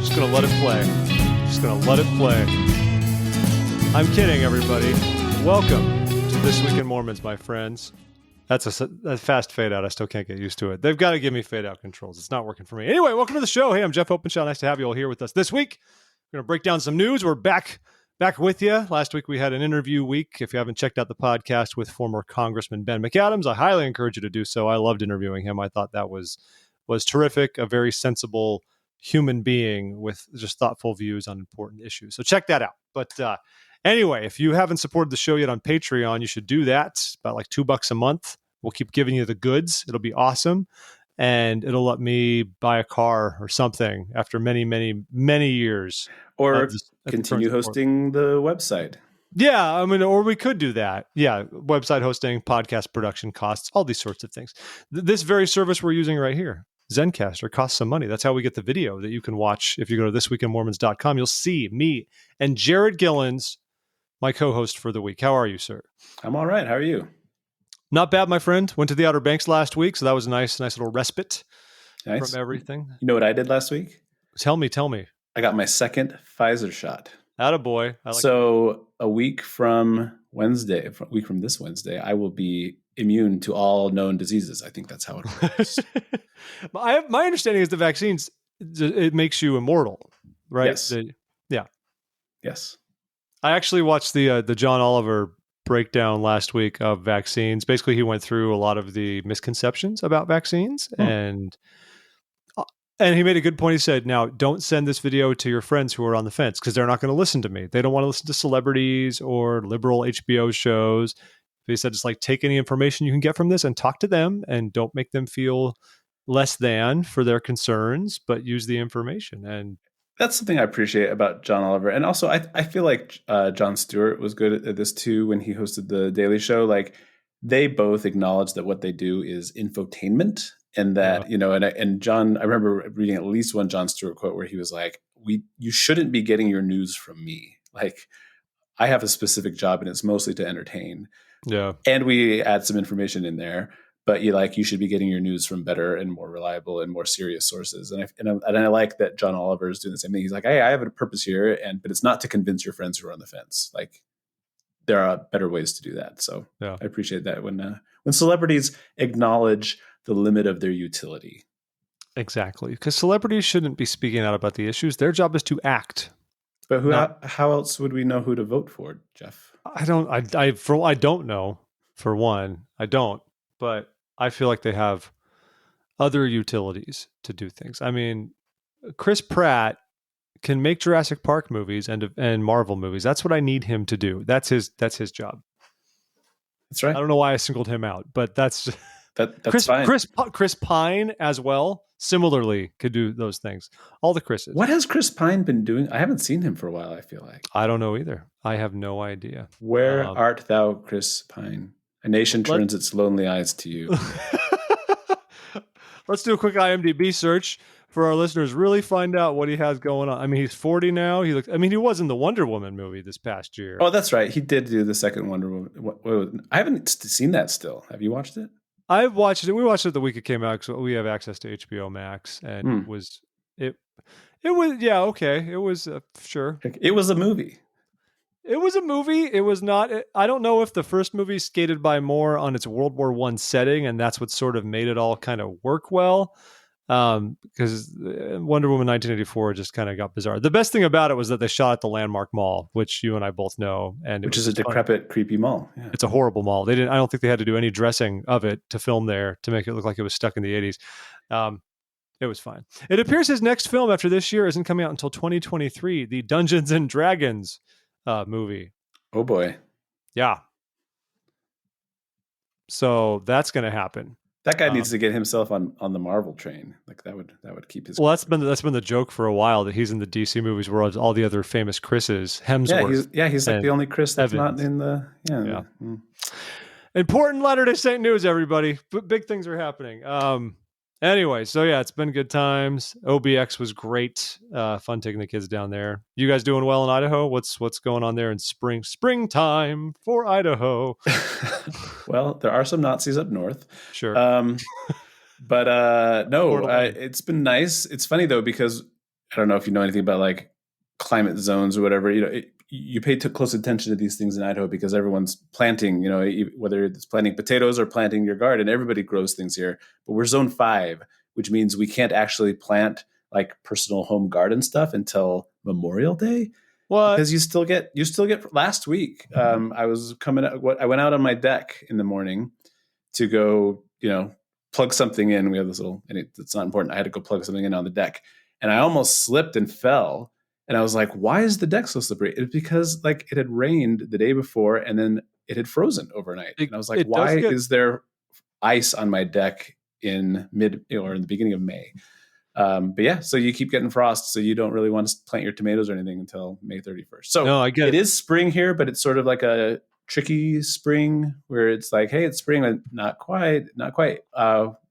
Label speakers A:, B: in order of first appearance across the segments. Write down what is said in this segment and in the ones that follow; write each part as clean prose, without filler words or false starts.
A: Just going to let it play. Just going to let it play. I'm kidding, everybody. Welcome to This Week in Mormons, my friends. That's a fast fade out. I still can't get used to it. They've got to give me fade out controls. It's not working for me. Anyway, welcome to the show. Hey, I'm Jeff Openshaw. Nice to have you all here with us this week. We're going to break down some news. We're back with you. Last week we had an interview week. If you haven't checked out the podcast with former Congressman Ben McAdams, I highly encourage you to do so. I loved interviewing him. I thought that was terrific. A very sensible human being with just thoughtful views on important issues. So check that out. But anyway, if you haven't supported the show yet on Patreon, you should do that. It's about like $2 a month. We'll keep giving you the goods. It'll be awesome. And it'll let me buy a car or something after many, many, many years.
B: Or continue hosting the website.
A: Yeah, I mean, or we could do that. Yeah, website hosting, podcast production costs, all these sorts of things. This very service we're using right here, Zencastr, costs some money. That's how we get the video that you can watch. If you go to thisweekinmormons.com, you'll see me and Jared Gillens, my co-host for the week. How are you, sir?
B: I'm all right. How are you?
A: Not bad, my friend. Went to the Outer Banks last week, so that was a nice little respite from everything.
B: You know what I did last week?
A: Tell me.
B: I got my second Pfizer shot.
A: Attaboy.
B: A week from this Wednesday, I will be immune to all known diseases. I think that's how it works.
A: My understanding is the vaccines, it makes you immortal, right?
B: Yes. Yes.
A: I actually watched the John Oliver breakdown last week of vaccines. Basically, he went through a lot of the misconceptions about vaccines, and he made a good point. He said, now, don't send this video to your friends who are on the fence because they're not going to listen to me. They don't want to listen to celebrities or liberal HBO shows. He said, just like take any information you can get from this and talk to them and don't make them feel less than for their concerns, but use the information. And
B: that's something I appreciate about John Oliver. And also, I feel like Jon Stewart was good at this too when he hosted The Daily Show. Like, they both acknowledge that what they do is infotainment. And that, and John, I remember reading at least one Jon Stewart quote where he was like, you shouldn't be getting your news from me. Like, I have a specific job and it's mostly to entertain.
A: Yeah.
B: And we add some information in there, but you should be getting your news from better and more reliable and more serious sources. And I like that John Oliver is doing the same thing. He's like, hey, I have a purpose here, but it's not to convince your friends who are on the fence. Like, there are better ways to do that. So yeah. I appreciate that when celebrities acknowledge the limit of their utility.
A: Exactly. Because celebrities shouldn't be speaking out about the issues. Their job is to act.
B: But how else would we know who to vote for, Jeff?
A: I don't know, for one. I don't. But I feel like they have other utilities to do things. I mean, Chris Pratt can make Jurassic Park movies and Marvel movies. That's what I need him to do. That's his job.
B: That's right.
A: I don't know why I singled him out, but that's
B: fine.
A: Chris Pine as well, similarly, could do those things. All the Chris's.
B: What has Chris Pine been doing? I haven't seen him for a while, I feel like.
A: I don't know either. I have no idea.
B: Where art thou, Chris Pine? A nation turns its lonely eyes to you.
A: Let's do a quick IMDb search for our listeners. Really find out what he has going on. I mean, he's 40 now. He was in the Wonder Woman movie this past year.
B: Oh, that's right. He did do the second Wonder Woman. I haven't seen that still. Have you watched it?
A: I've watched it. We watched it the week it came out because we have access to HBO Max, and it was yeah, okay. It was sure.
B: It was a movie.
A: It was a movie. It was not. I don't know if the first movie skated by more on its World War I setting, and that's what sort of made it all kind of work well. Because Wonder Woman 1984 just kind of got bizarre. The best thing about it was that they shot at the Landmark Mall, which you and I both know, and
B: which is a decrepit, creepy mall. Yeah.
A: It's a horrible mall. I don't think they had to do any dressing of it to film there to make it look like it was stuck in the 80s. It was fine. It appears his next film after this year isn't coming out until 2023. The Dungeons and Dragons movie.
B: Oh boy.
A: Yeah. So that's going to happen.
B: That guy needs to get himself on the Marvel train. Like that would keep his.
A: Well, that's been the joke for a while that he's in the DC movies where all the other famous Chris's, Hemsworth.
B: He's like the only Chris that's Evans. Not in the. Yeah.
A: Important Latter-day Saint news, everybody. Big things are happening. Anyway, so yeah, it's been good times. OBX was great. Fun taking the kids down there. You guys doing well in Idaho? What's going on there in springtime for Idaho?
B: Well, there are some Nazis up north.
A: Sure.
B: But no, it's been nice. It's funny though, because I don't know if you know anything about like climate zones or whatever. You pay close attention to these things in Idaho because everyone's planting. Whether it's planting potatoes or planting your garden, everybody grows things here. But we're Zone 5, which means we can't actually plant like personal home garden stuff until Memorial Day.
A: What?
B: Because you still get last week. I went out on my deck in the morning to go, plug something in. We have this little, and it's not important. I had to go plug something in on the deck, and I almost slipped and fell. And I was like, "Why is the deck so slippery?" It's because like it had rained the day before, and then it had frozen overnight. And I was like, "Why is there ice on my deck in mid or in the beginning of May?" But yeah, so you keep getting frost, so you don't really want to plant your tomatoes or anything until May 31st. So
A: no, I get
B: it is spring here, but it's sort of like a tricky spring where it's like, hey, it's spring, but not quite.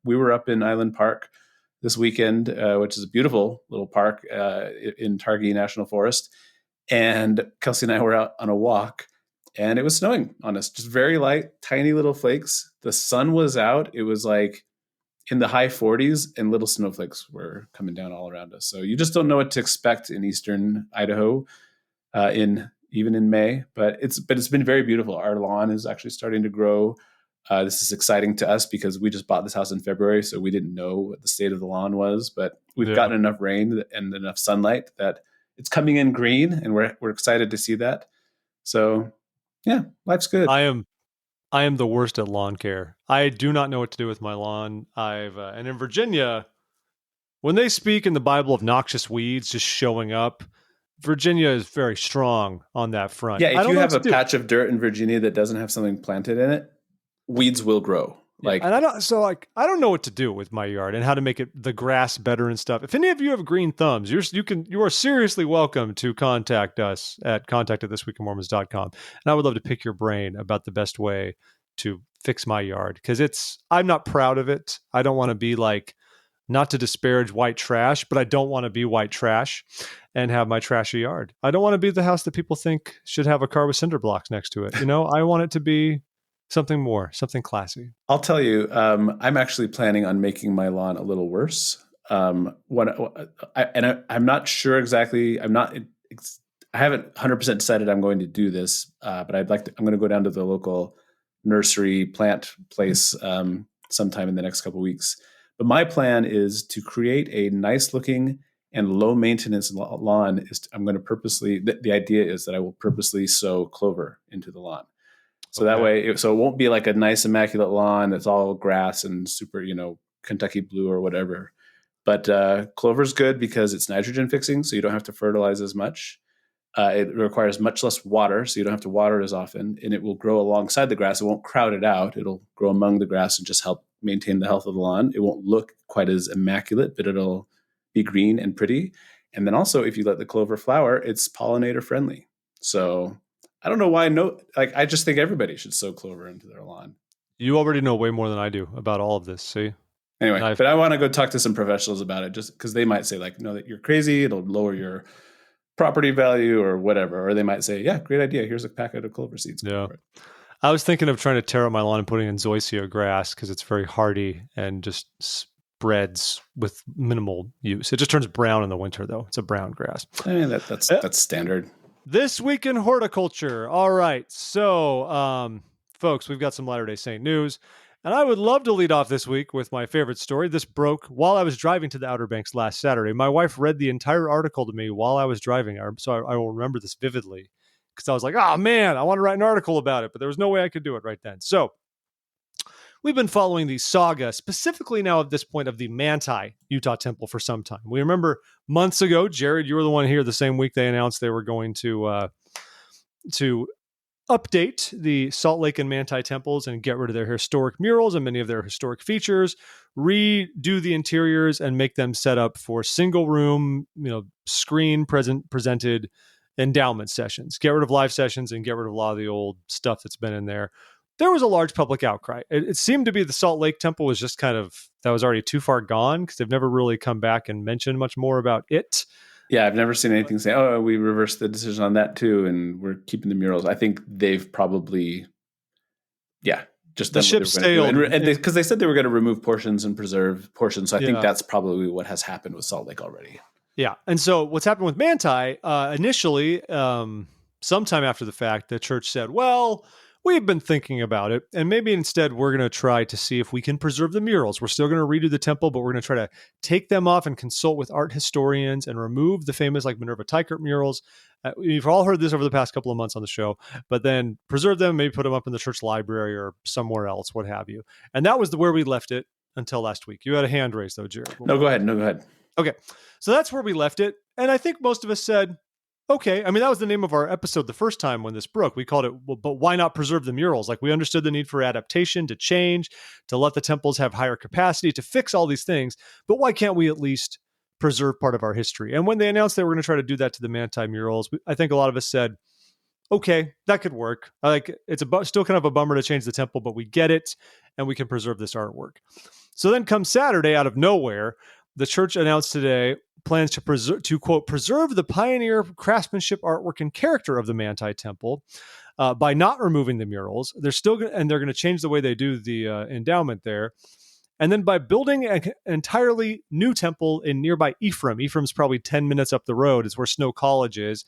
B: We were up in Island Park this weekend, which is a beautiful little park in Targhee National Forest. And Kelsey and I were out on a walk, and it was snowing on us, just very light, tiny little flakes. The sun was out. It was like in the high 40s, and little snowflakes were coming down all around us. So you just don't know what to expect in eastern Idaho, even in May. But it's been very beautiful. Our lawn is actually starting to grow. This is exciting to us because we just bought this house in February, so we didn't know what the state of the lawn was. But we've gotten enough rain and enough sunlight that it's coming in green, and we're excited to see that. So yeah, life's good.
A: I am the worst at lawn care. I do not know what to do with my lawn. And in Virginia, when they speak in the Bible of noxious weeds just showing up, Virginia is very strong on that front.
B: Yeah, if you have a patch of dirt in Virginia that doesn't have something planted in it, weeds will grow.
A: And I don't know what to do with my yard and how to make the grass better and stuff. If any of you have green thumbs, you are seriously welcome to contact us at contact@thisweekinmormons.com. And I would love to pick your brain about the best way to fix my yard, because I'm not proud of it. I don't want to be like, not to disparage white trash, but I don't want to be white trash and have my trashy yard. I don't want to be the house that people think should have a car with cinder blocks next to it. I want it to be something more, something classy.
B: I'll tell you, I'm actually planning on making my lawn a little worse. I'm not sure exactly. I haven't 100% decided I'm going to do this, but I'm going to go down to the local nursery plant place sometime in the next couple of weeks. But my plan is to create a nice looking and low maintenance lawn. The idea is that I will purposely sow clover into the lawn. So that way, it won't be like a nice immaculate lawn that's all grass and super, Kentucky blue or whatever. But clover's good because it's nitrogen fixing, so you don't have to fertilize as much. It requires much less water, so you don't have to water it as often, and it will grow alongside the grass. It won't crowd it out. It'll grow among the grass and just help maintain the health of the lawn. It won't look quite as immaculate, but it'll be green and pretty. And then also, if you let the clover flower, it's pollinator friendly. So I don't know why. I just think everybody should sow clover into their lawn.
A: You already know way more than I do about all of this. See?
B: Anyway, but I want to go talk to some professionals about it, just because they might say like, no, that you're crazy. It'll lower your property value or whatever. Or they might say, yeah, great idea. Here's a packet of clover seeds.
A: Yeah. I was thinking of trying to tear up my lawn and putting in zoysia grass because it's very hardy and just spreads with minimal use. It just turns brown in the winter, though. It's a brown grass.
B: I mean, that's standard.
A: This week in horticulture. All right. So, folks, we've got some Latter-day Saint news. And I would love to lead off this week with my favorite story. This broke while I was driving to the Outer Banks last Saturday. My wife read the entire article to me while I was driving, so I will remember this vividly, because I was like, oh, man, I want to write an article about it, but there was no way I could do it right then. So we've been following the saga, specifically now at this point, of the Manti Utah temple for some time. We remember months ago, Jared, you were the one here the same week they announced they were going to update the Salt Lake and Manti temples and get rid of their historic murals and many of their historic features, redo the interiors and make them set up for single room, screen presented endowment sessions, get rid of live sessions and get rid of a lot of the old stuff that's been in there. There was a large public outcry. It seemed to be the Salt Lake temple was just that was already too far gone, because they've never really come back and mentioned much more about it.
B: Yeah, I've never seen anything say, oh, we reversed the decision on that too, and we're keeping the murals. I think they've probably, just
A: the ship sailed.
B: And because they said they were going to remove portions and preserve portions. So I think that's probably what has happened with Salt Lake already.
A: Yeah. And so what's happened with Manti, initially, sometime after the fact, the church said, well, we've been thinking about it, and maybe instead we're going to try to see if we can preserve the murals. We're still going to redo the temple, but we're going to try to take them off and consult with art historians and remove the famous like Minerva Teichert murals. You've all heard this over the past couple of months on the show, but then preserve them, maybe put them up in the church library or somewhere else, what have you. And that was where we left it until last week. You had a hand raised though, Jared.
B: No, go ahead. No, go ahead.
A: Okay. So that's where we left it. And I think most of us said, okay. I mean, that was the name of our episode the first time when this broke. We called it, well, but why not preserve the murals? Like we understood the need for adaptation, to change, to let the temples have higher capacity, to fix all these things. But why can't we at least preserve part of our history? And when they announced they were going to try to do that to the Manti murals, I think a lot of us said, okay, that could work. Like it's still kind of a bummer to change the temple, but we get it and we can preserve this artwork. So then comes Saturday, out of nowhere, the church announced today plans to quote, preserve the pioneer craftsmanship, artwork, and character of the Manti temple by not removing the murals. They're going to change the way they do the endowment there. And then by building an entirely new temple in nearby Ephraim. Ephraim's probably 10 minutes up the road. It's where Snow College is.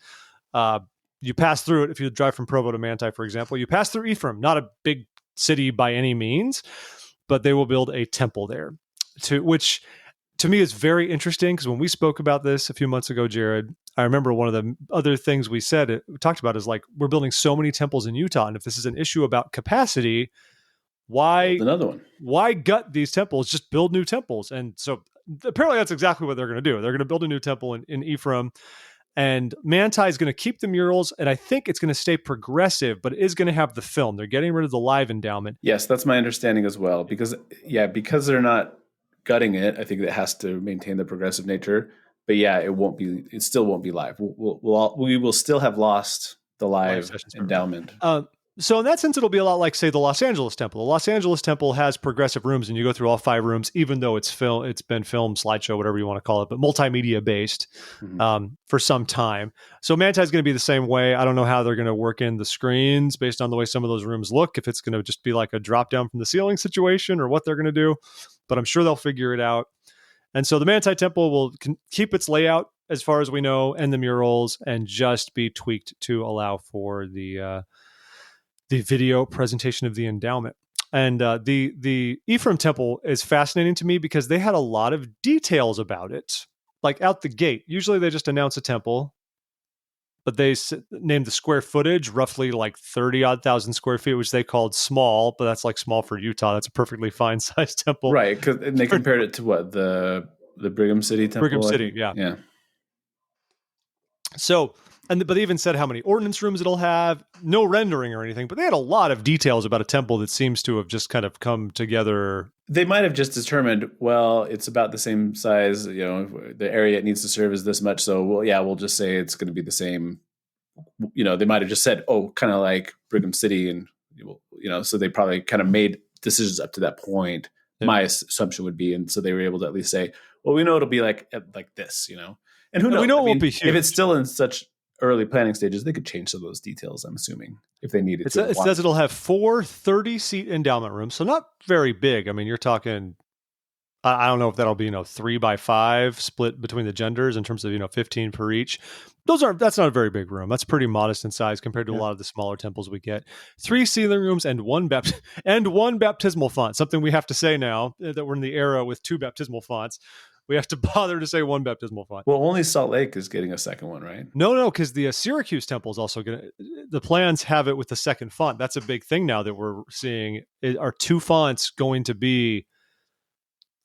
A: You pass through it if you drive from Provo to Manti, for example. You pass through Ephraim, not a big city by any means, but they will build a temple there, which to me is very interesting, because when we spoke about this a few months ago, Jared, I remember one of the other things we talked about is like, we're building so many temples in Utah, and if this is an issue about capacity,
B: Build another one.
A: Why gut these temples? Just build new temples. And so apparently that's exactly what they're going to do. They're going to build a new temple in Ephraim, and Manti is going to keep the murals, and I think it's going to stay progressive, but it is going to have the film. They're getting rid of the live endowment.
B: Yes, that's my understanding as well. Because they're not gutting it, I think it has to maintain the progressive nature. But yeah, it still won't be live. We will still have lost the live endowment.
A: So in that sense, it'll be a lot like, say, the Los Angeles temple. The Los Angeles temple has progressive rooms, and you go through all 5 rooms, even though it's been film, slideshow, whatever you want to call it, but multimedia based for some time. So Manti is going to be the same way. I don't know how they're going to work in the screens based on the way some of those rooms look, if it's going to just be like a drop down from the ceiling situation or what they're going to do, but I'm sure they'll figure it out. And so the Manti temple will keep its layout as far as we know, and the murals, and just be tweaked to allow for the video presentation of the endowment. And the Ephraim temple is fascinating to me because they had a lot of details about it, like out the gate. Usually they just announce a temple, but they named the square footage roughly like 30,000 odd square feet, which they called small, but that's like small for Utah. That's a perfectly fine sized temple.
B: Right. And they compared it to what? The Brigham City temple?
A: Brigham City, yeah.
B: Yeah.
A: So, but they even said how many ordinance rooms it'll have, no rendering or anything, but they had a lot of details about a temple that seems to have just kind of come together. They
B: might have just determined, well, it's about the same size, the area it needs to serve is this much. So, we'll just say it's going to be the same. They might have just said, kind of like Brigham City. And, so they probably kind of made decisions up to that point. Yeah. My assumption would be. And so they were able to at least say, well, we know it'll be like this, and who knows?
A: We know it won't be huge.
B: If it's still in such early planning stages, they could change some of those details, I'm assuming, if they needed to.
A: It says it'll have 4 30-seat endowment rooms, so not very big. I mean, you're talking, I don't know if that'll be, 3x5 split between the genders in terms of, 15 per each. That's not a very big room. That's pretty modest in size compared to a lot of the smaller temples we get. 3 ceiling rooms and one baptismal font, something we have to say now that we're in the era with 2 baptismal fonts. We have to bother to say 1 baptismal font.
B: Well, only Salt Lake is getting a second one, right?
A: No, because the Syracuse temple is also going to, the plans have it with the second font. That's a big thing now that we're seeing. Are 2 fonts going to be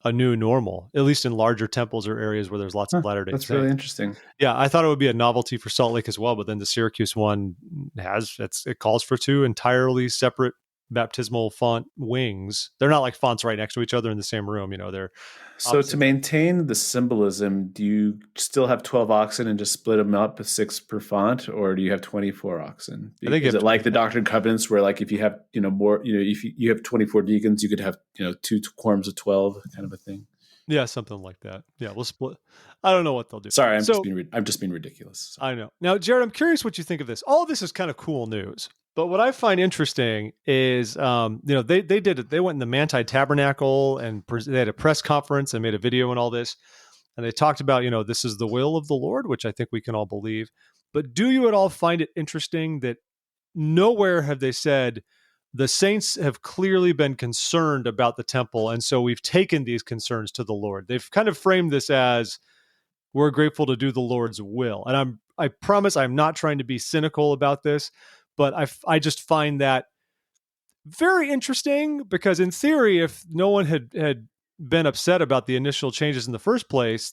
A: a new normal, at least in larger temples or areas where there's lots of Latter-day Saints?
B: That's really interesting.
A: Yeah, I thought it would be a novelty for Salt Lake as well, but then the Syracuse one it calls for 2 entirely separate baptismal font wings. They're not like fonts right next to each other in the same room. They're
B: so opposite. To maintain the symbolism, do you still have 12 oxen and just split them up 6 per font, or do you have 24 oxen?
A: I think
B: is it like the Doctrine and Covenants, where like if you have more, if you have 24 deacons, you could have 2 quorums of 12, kind of a thing.
A: Yeah, something like that. Yeah, we'll split. I don't know what they'll do.
B: Sorry, I'm just being ridiculous.
A: I know. Now, Jared, I'm curious what you think of this. All of this is kind of cool news. But what I find interesting is, they did it. They went in the Manti Tabernacle and they had a press conference and made a video and all this. And they talked about, this is the will of the Lord, which I think we can all believe. But do you at all find it interesting that nowhere have they said the saints have clearly been concerned about the temple, and so we've taken these concerns to the Lord? They've kind of framed this as, we're grateful to do the Lord's will. And I promise I'm not trying to be cynical about this, but I just find that very interesting, because in theory, if no one had been upset about the initial changes in the first place,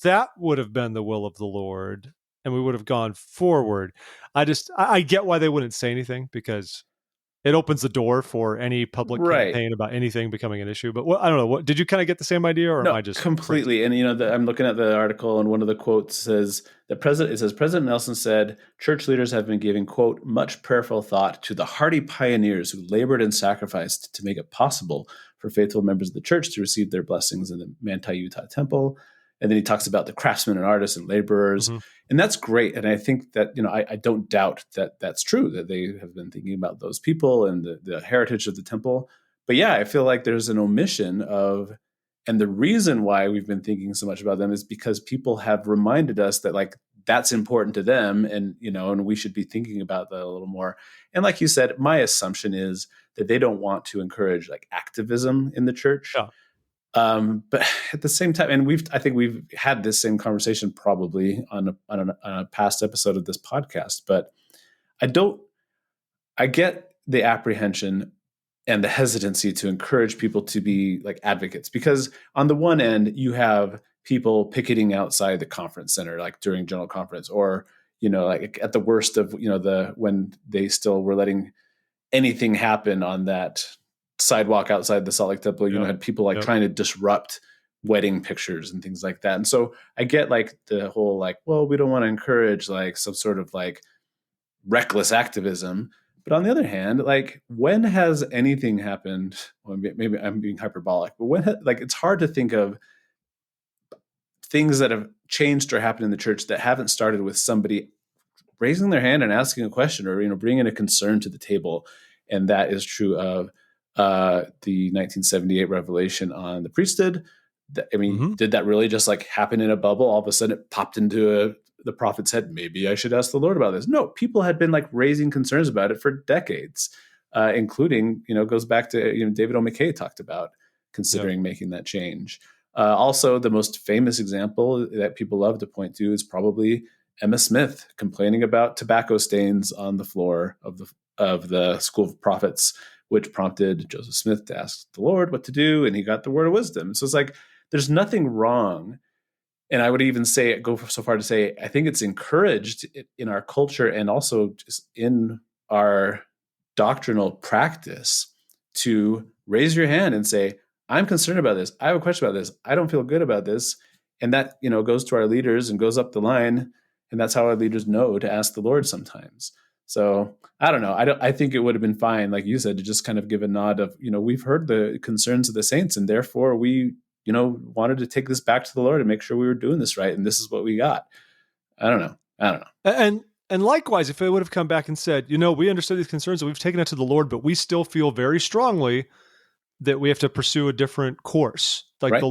A: that would have been the will of the Lord, and we would have gone forward. I get why they wouldn't say anything, because it opens the door for any public
B: Right.
A: campaign about anything becoming an issue. But I don't know. What did you kind of get the same idea, or am
B: No,
A: I just crazy?
B: completely. And I'm looking at the article, and one of the quotes says President Nelson said church leaders have been giving, quote, much prayerful thought to the hardy pioneers who labored and sacrificed to make it possible for faithful members of the church to receive their blessings in the Manti, Utah temple. And then he talks about the craftsmen and artists and laborers.
A: Mm-hmm.
B: And that's great. And I think that, I don't doubt that that's true, that they have been thinking about those people and the heritage of the temple. But yeah, I feel like there's an omission of, and the reason why we've been thinking so much about them is because people have reminded us that, like, that's important to them, and and we should be thinking about that a little more. And like you said, my assumption is that they don't want to encourage like activism in the church.
A: Yeah.
B: But at the same time, and I think we've had this same conversation probably on a past episode of this podcast, but I get the apprehension and the hesitancy to encourage people to be like advocates, because on the one end you have people picketing outside the conference center, like during general conference, or like at the worst of when they still were letting anything happen on that sidewalk outside the Salt Lake Temple, had people like trying to disrupt wedding pictures and things like that. And so I get like the whole like, well, we don't want to encourage like some sort of like reckless activism. But on the other hand, like, when has anything happened? Well, maybe I'm being hyperbolic, but it's hard to think of things that have changed or happened in the church that haven't started with somebody raising their hand and asking a question, or bringing a concern to the table. And that is true of the 1978 revelation on the priesthood. Did that really just like happen in a bubble? All of a sudden, it popped into the prophet said, maybe I should ask the Lord about this. No, people had been like raising concerns about it for decades, including, goes back to, David O. McKay talked about considering making that change. Also, the most famous example that people love to point to is probably Emma Smith complaining about tobacco stains on the floor of the School of Prophets, which prompted Joseph Smith to ask the Lord what to do, and he got the word of wisdom. So it's like, there's nothing wrong. And I would even go so far to say, I think it's encouraged in our culture and also just in our doctrinal practice to raise your hand and say, I'm concerned about this. I have a question about this. I don't feel good about this. And that, goes to our leaders and goes up the line. And that's how our leaders know to ask the Lord sometimes. So I don't know. I think it would have been fine, like you said, to just kind of give a nod of, we've heard the concerns of the saints, and therefore we wanted to take this back to the Lord and make sure we were doing this right. And this is what we got. I don't know.
A: And likewise, if it would have come back and said, we understood these concerns and we've taken it to the Lord, but we still feel very strongly that we have to pursue a different course. Like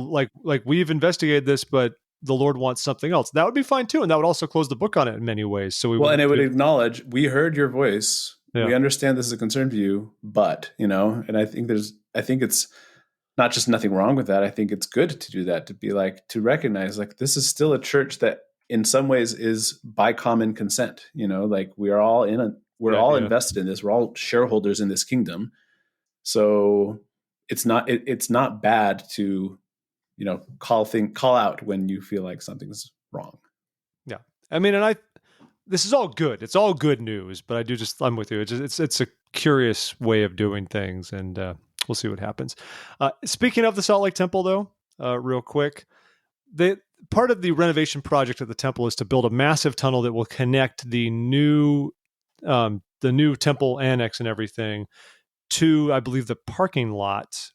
A: like we've investigated this, but the Lord wants something else. That would be fine too. And that would also close the book on it in many ways. So
B: and it would acknowledge, we heard your voice. Yeah. We understand this is a concern to you, but, and I think it's not just nothing wrong with that. I think it's good to do that, to be like, to recognize like, this is still a church that in some ways is by common consent, like we are all invested in this. We're all shareholders in this kingdom. So it's not bad to, call out when you feel like something's wrong.
A: Yeah. I mean, this is all good. It's all good news, but I'm with you. It's a curious way of doing things, and we'll see what happens. Speaking of the Salt Lake Temple, though, real quick, part of the renovation project of the temple is to build a massive tunnel that will connect the new temple annex and everything to, I believe, the parking lot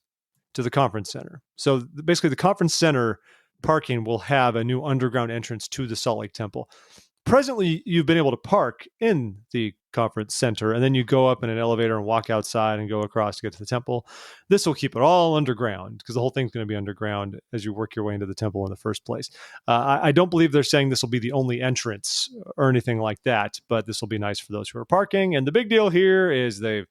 A: to the conference center. So basically, the conference center parking will have a new underground entrance to the Salt Lake Temple. presently you've been able to park in the conference center, and then you go up in an elevator and walk outside and go across to get to the temple. This will keep it all underground because the whole thing's going to be underground as you work your way into the temple in the first place. I don't believe they're saying this will be the only entrance or anything like that, but this will be nice for those who are parking. And the big deal here is they've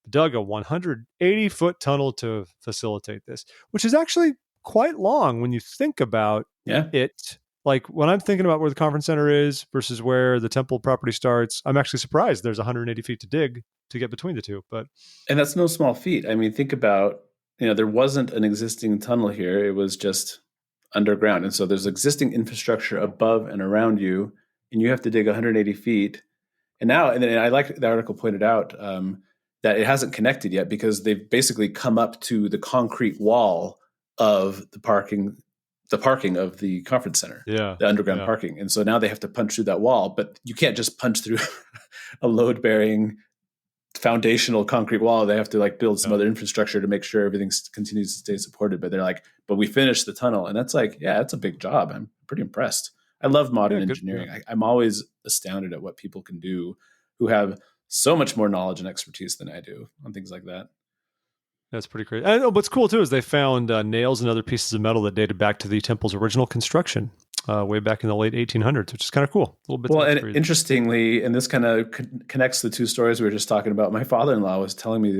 A: dug a 180-foot tunnel to facilitate this, which is actually quite long when you think about it. Like when I'm thinking about where the conference center is versus where the temple property starts, I'm actually surprised there's 180 feet to dig to get between the two.
B: And that's no small feat. I mean, think about, there wasn't an existing tunnel here. It was just underground. And so there's existing infrastructure above and around you, and you have to dig 180 feet. And I like the article pointed out that it hasn't connected yet because they've basically come up to the concrete wall of the parking of the conference center, the underground parking. And so now they have to punch through that wall, but you can't just punch through a load-bearing foundational concrete wall. They have to build some other infrastructure to make sure everything continues to stay supported. But they're like, but we finished the tunnel. And that's that's a big job. I'm pretty impressed. I love modern engineering. I'm always astounded at what people can do who have so much more knowledge and expertise than I do on things like that.
A: That's pretty crazy. And what's cool too is they found nails and other pieces of metal that dated back to the temple's original construction, way back in the late 1800s, which is kind of cool. A little bit.
B: Well, and interestingly, and this kind of connects the two stories we were just talking about. My father-in-law was telling me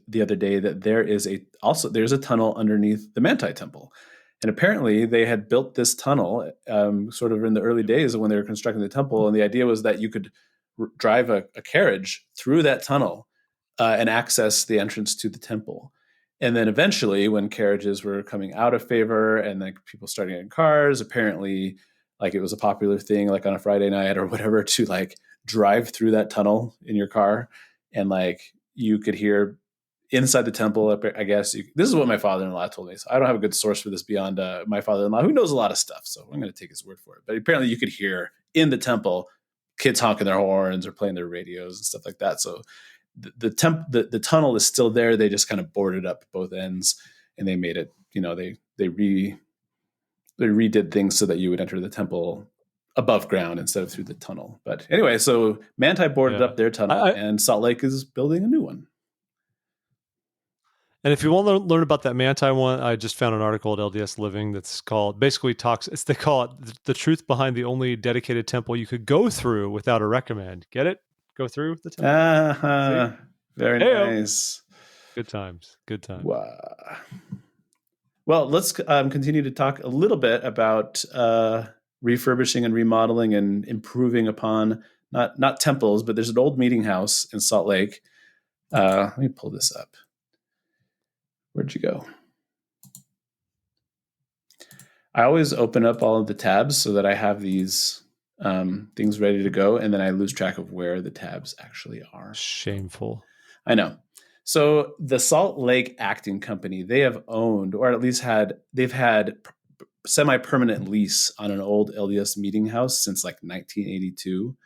B: the other day that there's a tunnel underneath the Manti temple. And apparently they had built this tunnel sort of in the early days of when they were constructing the temple. And the idea was that you could drive a carriage through that tunnel and access the entrance to the temple. And then eventually when carriages were coming out of favor and people started getting cars, apparently it was a popular thing on a Friday night or whatever to drive through that tunnel in your car. And you could hear inside the temple, I guess. This is what my father-in-law told me. So I don't have a good source for this beyond my father-in-law, who knows a lot of stuff. So I'm going to take his word for it. But apparently you could hear in the temple kids honking their horns or playing their radios and stuff like that. So the tunnel is still there. They just kind of boarded up both ends, and they made it. They redid things so that you would enter the temple above ground instead of through the tunnel. But anyway, so Manti boarded up their tunnel, and Salt Lake is building a new one.
A: And if you want to learn about that Manti one, I just found an article at LDS Living that's called, they call it the truth behind the only dedicated temple you could go through without a recommend. Get it? Go through the temple.
B: Very nice.
A: Good times.
B: Wow. Well, let's continue to talk a little bit about refurbishing and remodeling and improving upon not temples, but there's an old meeting house in Salt Lake. Let me pull this up. Where'd you go? I always open up all of the tabs so that I have these things ready to go, and then I lose track of where the tabs actually are.
A: Shameful.
B: I know. So the Salt Lake Acting Company, they have owned, or at least they've had semi-permanent lease on an old LDS meeting house since 1982.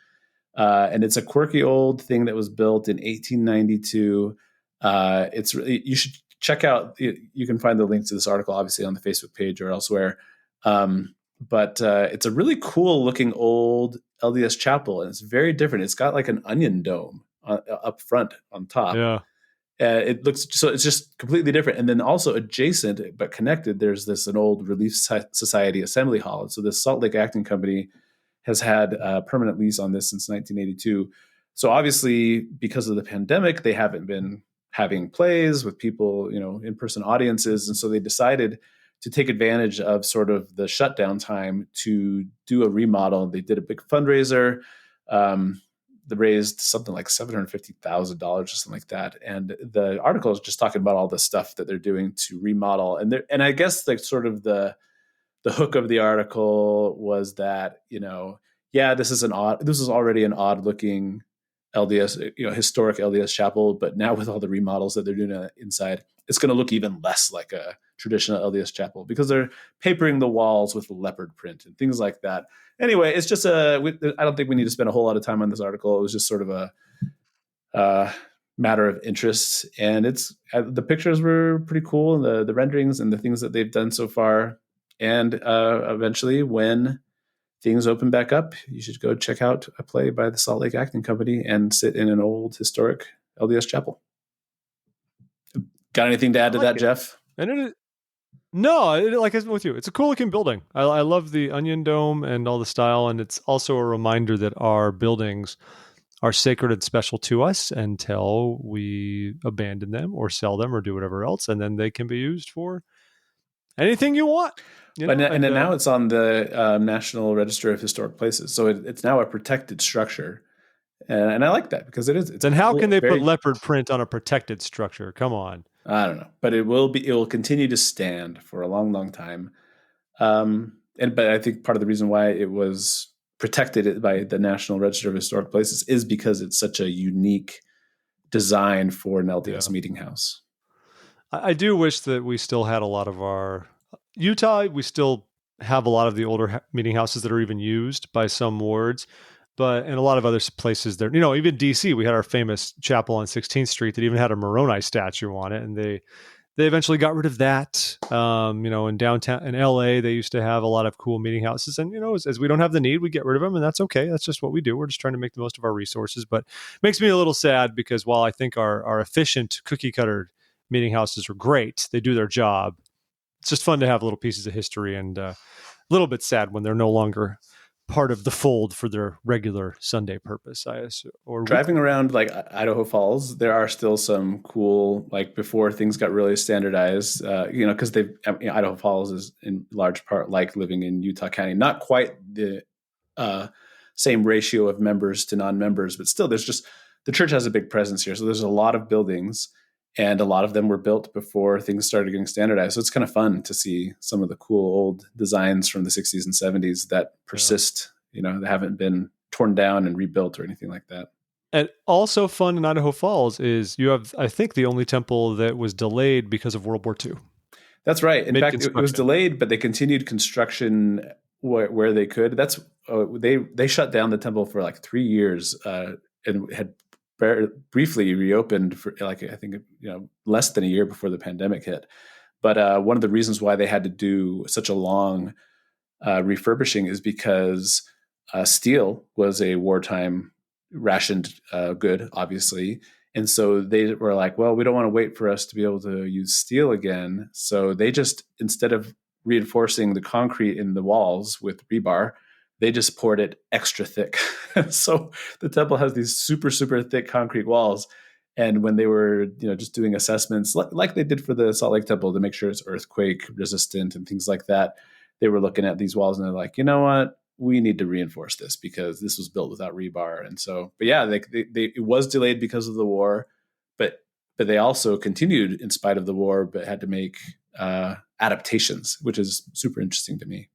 B: And it's a quirky old thing that was built in 1892. It's really, you should check out, you can find the link to this article, obviously, on the Facebook page or elsewhere. But it's a really cool looking old LDS chapel, and it's very different. It's got an onion dome up front on top.
A: Yeah.
B: It looks so it's just completely different. And then also adjacent but connected, there's an old Relief Society assembly hall. And so the Salt Lake Acting Company has had a permanent lease on this since 1982. So obviously, because of the pandemic, they haven't been having plays with people, in-person audiences. And so they decided to take advantage of sort of the shutdown time to do a remodel. They did a big fundraiser. They raised something like $750,000 or something like that. And the article is just talking about all the stuff that they're doing to remodel. And I guess sort of the hook of the article was that, this is already an odd looking LDS, historic LDS chapel, but now with all the remodels that they're doing inside, it's going to look even less like a traditional LDS chapel because they're papering the walls with leopard print and things like that. Anyway, it's just I don't think we need to spend a whole lot of time on this article. It was just sort of a matter of interest, and the pictures were pretty cool, and the renderings and the things that they've done so far. And eventually, when things open back up, you should go check out a play by the Salt Lake Acting Company and sit in an old historic LDS chapel. Got anything to add to that, Jeff?
A: And like I'm with you, it's a cool looking building. I love the onion dome and all the style, and it's also a reminder that our buildings are sacred and special to us until we abandon them or sell them or do whatever else, and then they can be used for anything you want.
B: And now it's on the National Register of Historic Places, so it's now a protected structure, and I like that because it is.
A: Then how can they put leopard print on a protected structure? Come on.
B: I don't know, but it will continue to stand for a long, long time. But I think part of the reason why it was protected by the National Register of Historic Places is because it's such a unique design for an LDS meeting house.
A: I do wish that we still had a lot of our Utah. We still have a lot of the older meeting houses that are even used by some wards. But in a lot of other places there, even DC, we had our famous chapel on 16th Street that even had a Moroni statue on it. And they eventually got rid of that. In downtown, in LA, they used to have a lot of cool meeting houses. And, as we don't have the need, we get rid of them. And that's okay. That's just what we do. We're just trying to make the most of our resources. But it makes me a little sad because while I think our efficient cookie cutter meeting houses are great, they do their job. It's just fun to have little pieces of history, and a little bit sad when they're no longer part of the fold for their regular Sunday purpose. Or
B: driving around like Idaho Falls, there are still some cool, like before things got really standardized, because Idaho Falls is in large part like living in Utah County, not quite the same ratio of members to non-members, but still the church has a big presence here. So there's a lot of buildings, and a lot of them were built before things started getting standardized. So it's kind of fun to see some of the cool old designs from the 60s and 70s that persist, that haven't been torn down and rebuilt or anything like that.
A: And also fun in Idaho Falls is you have, I think, the only temple that was delayed because of World War II.
B: That's right. In fact, it was delayed, but they continued construction where they could. They shut down the temple for like 3 years and had briefly reopened for I think less than a year before the pandemic hit. But one of the reasons why they had to do such a long refurbishing is because steel was a wartime rationed good, obviously. And so they were like, well, we don't want to wait for us to be able to use steel again. So they just, instead of reinforcing the concrete in the walls with rebar, they just poured it extra thick. So the temple has these super, super thick concrete walls. And when they were, just doing assessments like they did for the Salt Lake Temple to make sure it's earthquake resistant and things like that, they were looking at these walls and they're like, you know what? We need to reinforce this because this was built without rebar. And so, but yeah, it was delayed because of the war, but they also continued in spite of the war, but had to make adaptations, which is super interesting to me.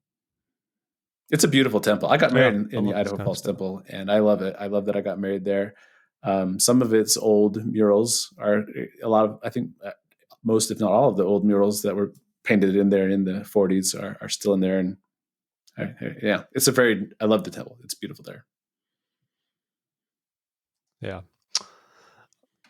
B: It's a beautiful temple. I got married in the Idaho Falls Temple, and I love it. I love that I got married there. Some of its old murals are I think most, if not all of the old murals that were painted in there in the 40s are still in there. And I love the temple. It's beautiful there.
A: Yeah.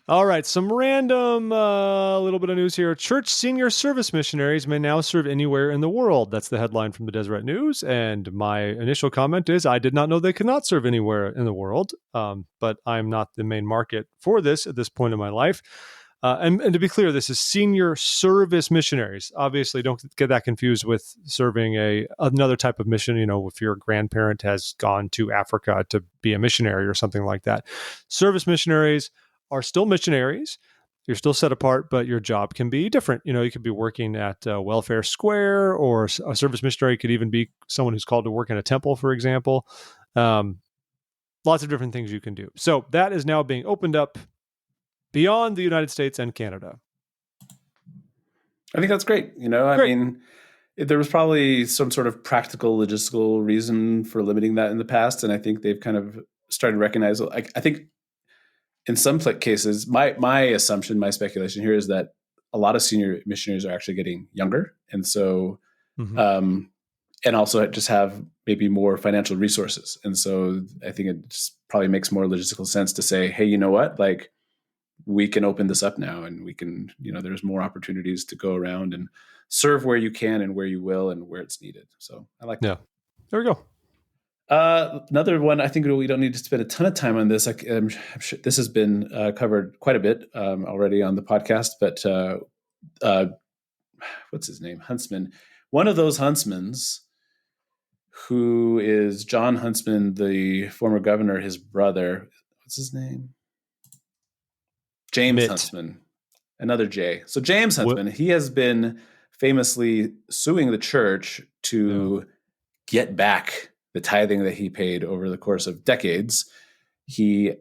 A: All right, some random little bit of news here. Church senior service missionaries may now serve anywhere in the world. That's the headline from the Deseret News. And my initial comment is I did not know they could not serve anywhere in the world, but I'm not the main market for this at this point in my life. And to be clear, this is senior service missionaries. Obviously, don't get that confused with serving another type of mission. If your grandparent has gone to Africa to be a missionary or something like that. Service missionaries are still missionaries. You're still set apart, but your job can be different. You could be working at Welfare Square, or a service missionary could even be someone who's called to work in a temple, for example. Lots of different things you can do. So that is now being opened up beyond the United States and Canada.
B: I think that's great. I mean, there was probably some sort of practical, logistical reason for limiting that in the past. And I think they've kind of started to recognize, I think, in some cases, my assumption, my speculation here is that a lot of senior missionaries are actually getting younger. And so, and also just have maybe more financial resources. And so I think it just probably makes more logistical sense to say, hey, you know what? Like, we can open this up now, and we can, there's more opportunities to go around and serve where you can and where you will and where it's needed. So I like that.
A: Yeah, there we go.
B: Another one, I think we don't need to spend a ton of time on this. I'm sure this has been covered quite a bit already on the podcast, but what's his name? Huntsman. One of those Huntsmans, who is John Huntsman, the former governor, his brother. What's his name? James Huntsman. Another J. So James Huntsman, he has been famously suing the church to get back the tithing that he paid over the course of decades. He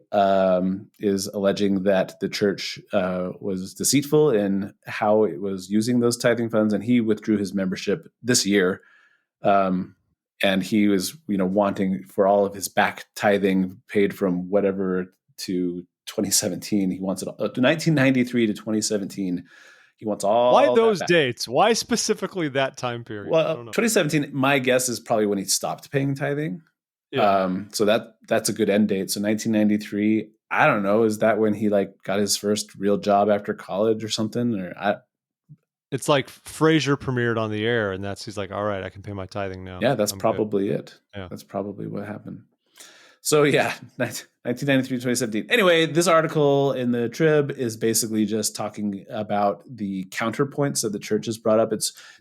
B: is alleging that the church was deceitful in how it was using those tithing funds, and he withdrew his membership this year. And he was, wanting for all of his back tithing paid from whatever to 2017. He wants it to 1993 to 2017. He wants all.
A: Why those dates? Why specifically that time period?
B: Well, 2017, my guess is probably when he stopped paying tithing. Yeah. So that's a good end date. So 1993, I don't know. Is that when he got his first real job after college or something?
A: It's like Frasier premiered on the air, and he's like, all right, I can pay my tithing now.
B: Yeah, that's probably it. Yeah. That's probably what happened. So yeah, 1993 to 2017. Anyway, this article in the Trib is basically just talking about the counterpoints that the church has brought up.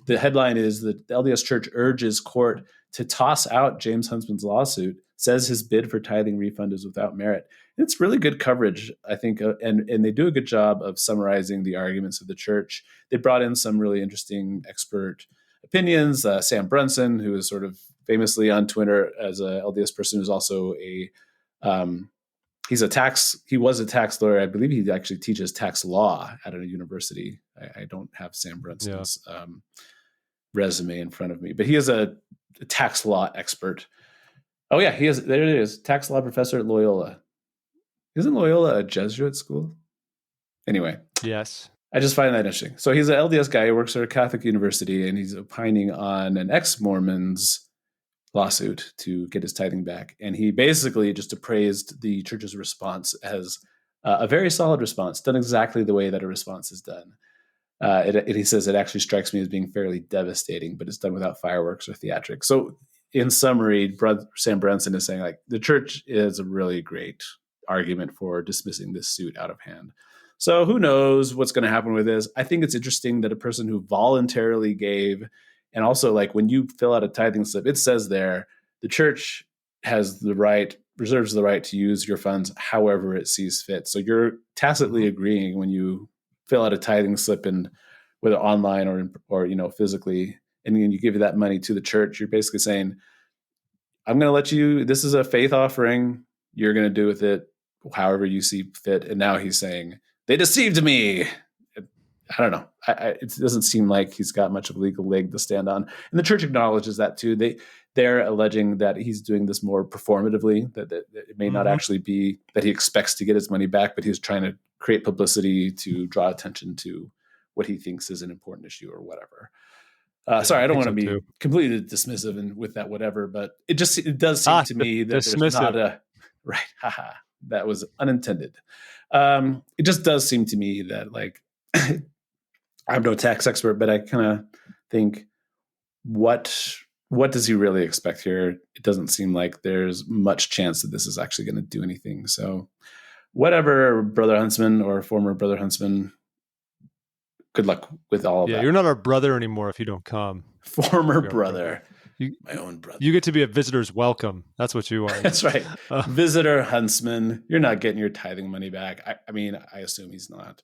B: The headline is that the LDS Church urges court to toss out James Huntsman's lawsuit, says his bid for tithing refund is without merit. And it's really good coverage, I think, and they do a good job of summarizing the arguments of the church. They brought in some really interesting expert opinions. Sam Brunson, who is sort of famously on Twitter as a LDS person, who's also he was a tax lawyer. I believe he actually teaches tax law at a university. I don't have Sam Brunson's resume in front of me, but he is a tax law expert. Oh yeah, he is. There it is. Tax law professor at Loyola. Isn't Loyola a Jesuit school? Anyway.
A: Yes.
B: I just find that interesting. So he's an LDS guy who works at a Catholic university, and he's opining on an ex-Mormon's lawsuit to get his tithing back. And he basically just appraised the church's response as a very solid response, done exactly the way that a response is done. He says it actually strikes me as being fairly devastating, but it's done without fireworks or theatrics. So in summary, Sam Brunson is saying the church is a really great argument for dismissing this suit out of hand. So who knows what's going to happen with this? I think it's interesting that a person who voluntarily gave, and also when you fill out a tithing slip, it says there, the church reserves the right to use your funds however it sees fit. So you're tacitly agreeing when you fill out a tithing slip, and whether online or physically, and then you give that money to the church, you're basically saying, I'm going to let you, this is a faith offering. You're going to do with it however you see fit. And now he's saying, they deceived me. I don't know. It doesn't seem like he's got much of a legal leg to stand on. And the church acknowledges that too. They're alleging that he's doing this more performatively, that it may not actually be that he expects to get his money back, but he's trying to create publicity to draw attention to what he thinks is an important issue or whatever. Sorry, I don't want to be completely dismissive and with that whatever, but it does seem to me that there's not a right. Haha, that was unintended. It just does seem to me that I'm no tax expert, but I kind of think what does he really expect here? It doesn't seem like there's much chance that this is actually going to do anything. So whatever, Brother Huntsman or former Brother Huntsman, good luck with all of that.
A: Yeah, you're not our brother anymore if you don't come.
B: Former brother. My own brother.
A: You get to be a visitor's welcome. That's what you are.
B: That's right. Visitor Huntsman. You're not getting your tithing money back. I mean, I assume he's not.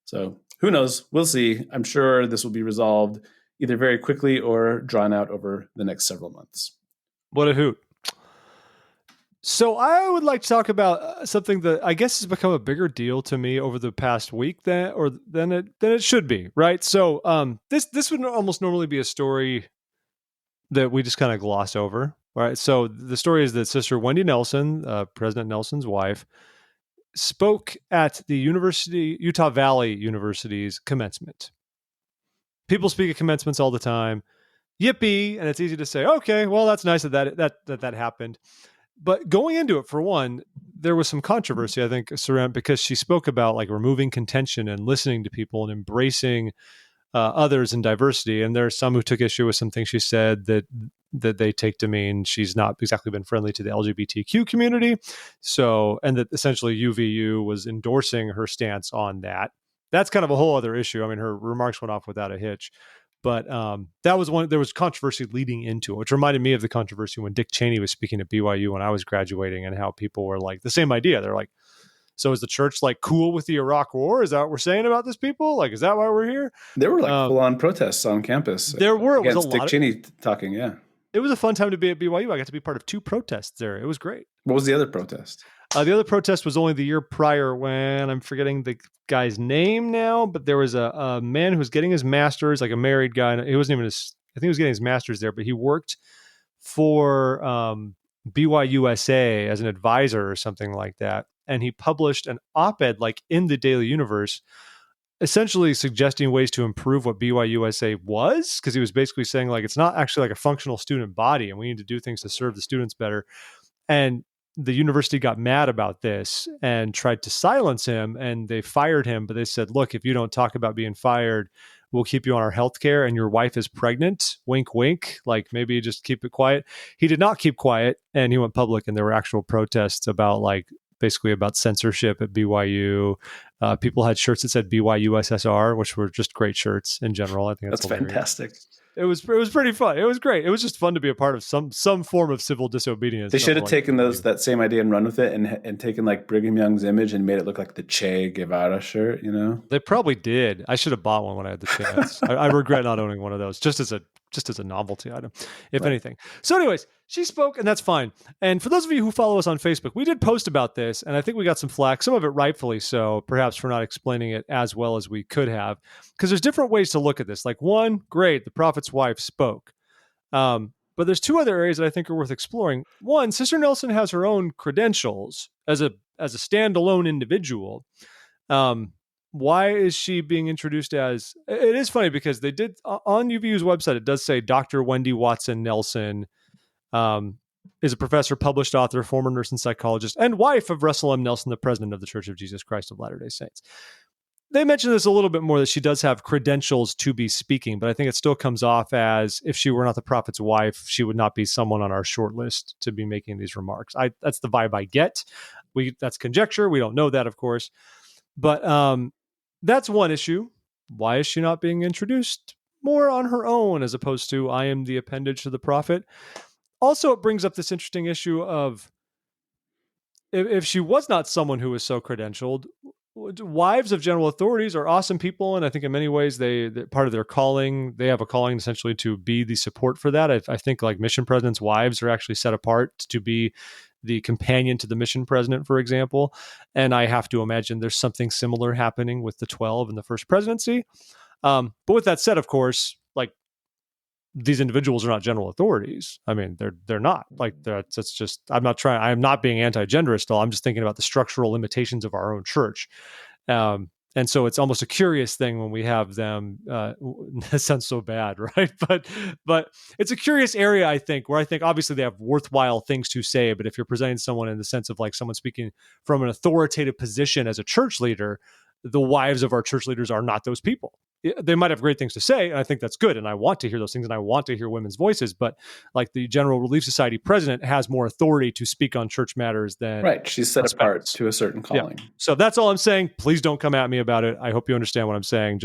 B: So who knows? We'll see. I'm sure this will be resolved either very quickly or drawn out over the next several months.
A: What a hoot. So I would like to talk about something that I guess has become a bigger deal to me over the past week than it should be, right? So this would almost normally be a story that we just kind of gloss over, right? So the story is that Sister Wendy Nelson, President Nelson's wife, spoke at the Utah Valley University's commencement. People speak at commencements all the time. Yippee! And it's easy to say, okay, well, that's nice that happened. But going into it, for one, there was some controversy, I think, surround because she spoke about removing contention and listening to people and embracing others and diversity. And there are some who took issue with some things she said that that they take to mean she's not exactly been friendly to the LGBTQ community. So, and that essentially UVU was endorsing her stance on that. That's kind of a whole other issue. I mean, her remarks went off without a hitch. But that was there was controversy leading into it, which reminded me of the controversy when Dick Cheney was speaking at BYU when I was graduating, and how people were like, the same idea. They're like, so is the church like cool with the Iraq war? Is that what we're saying about this people? Like, is that why we're here?
B: There were like full on protests on campus.
A: There were. It was
B: against Dick Cheney talking. Yeah.
A: It was a fun time to be at BYU. I got to be part of 2 protests there. It was great.
B: What was the other protest?
A: The other protest was only the year prior, when I'm forgetting the guy's name now, but there was a man who was getting his master's, like a married guy. He wasn't even I think he was getting his master's there, but he worked for BYUSA as an advisor or something like that. And he published an op-ed like in the Daily Universe, essentially suggesting ways to improve what BYUSA was, because he was basically saying like, it's not actually like a functional student body, and we need to do things to serve the students better. And the university got mad about this and tried to silence him, and they fired him. But they said, look, if you don't talk about being fired, we'll keep you on our health care, and your wife is pregnant. Wink, wink. Like, maybe just keep it quiet. He did not keep quiet, and he went public, and there were actual protests about basically about censorship at BYU. People had shirts that said BYUSSR, which were just great shirts in general. I think that's
B: fantastic.
A: It was pretty fun. It was great. It was just fun to be a part of some form of civil disobedience.
B: They should have taken that same idea and run with it, and taken like Brigham Young's image and made it look like the Che Guevara shirt. You know,
A: they probably did. I should have bought one when I had the chance. I regret not owning one of those, just as a novelty item, if anything. So, anyways, she spoke, and that's fine. And for those of you who follow us on Facebook, we did post about this, and I think we got some flack, some of it rightfully so, perhaps for not explaining it as well as we could have, because there's different ways to look at this. Like, one, great, the prophet's wife spoke. But there's 2 other areas that I think are worth exploring. One, Sister Nelson has her own credentials as a standalone individual. Why is she being introduced as? It is funny because they did on UVU's website. It does say Dr. Wendy Watson Nelson is a professor, published author, former nurse and psychologist, and wife of Russell M. Nelson, the president of the Church of Jesus Christ of Latter-day Saints. They mentioned this a little bit more, that she does have credentials to be speaking, but I think it still comes off as if she were not the prophet's wife, she would not be someone on our short list to be making these remarks. That's the vibe I get. That's conjecture. We don't know that, of course. But that's one issue. Why is she not being introduced more on her own, as opposed to I am the appendage to the prophet? Also, it brings up this interesting issue of if she was not someone who was so credentialed, wives of general authorities are awesome people, and I think in many ways they're part of their calling. They have a calling essentially to be the support for that. I think like mission presidents' wives are actually set apart to be the companion to the mission president, for example. And I have to imagine there's something similar happening with the 12 in the first presidency. But with that said, of course, like, these individuals are not general authorities. I mean, they're not. Like, that's just, I'm not being anti-genderist at all. I'm just thinking about the structural limitations of our own church. And so it's almost a curious thing when we have them. That sounds so bad, right? But it's a curious area, I think, where I think obviously they have worthwhile things to say. But if you're presenting someone in the sense of like someone speaking from an authoritative position as a church leader, the wives of our church leaders are not those people. They might have great things to say, and I think that's good, and I want to hear those things, and I want to hear women's voices, but like the General Relief Society president has more authority to speak on church matters than...
B: Right, she's set apart to a certain calling.
A: Yeah. So that's all I'm saying. Please don't come at me about it. I hope you understand what I'm saying.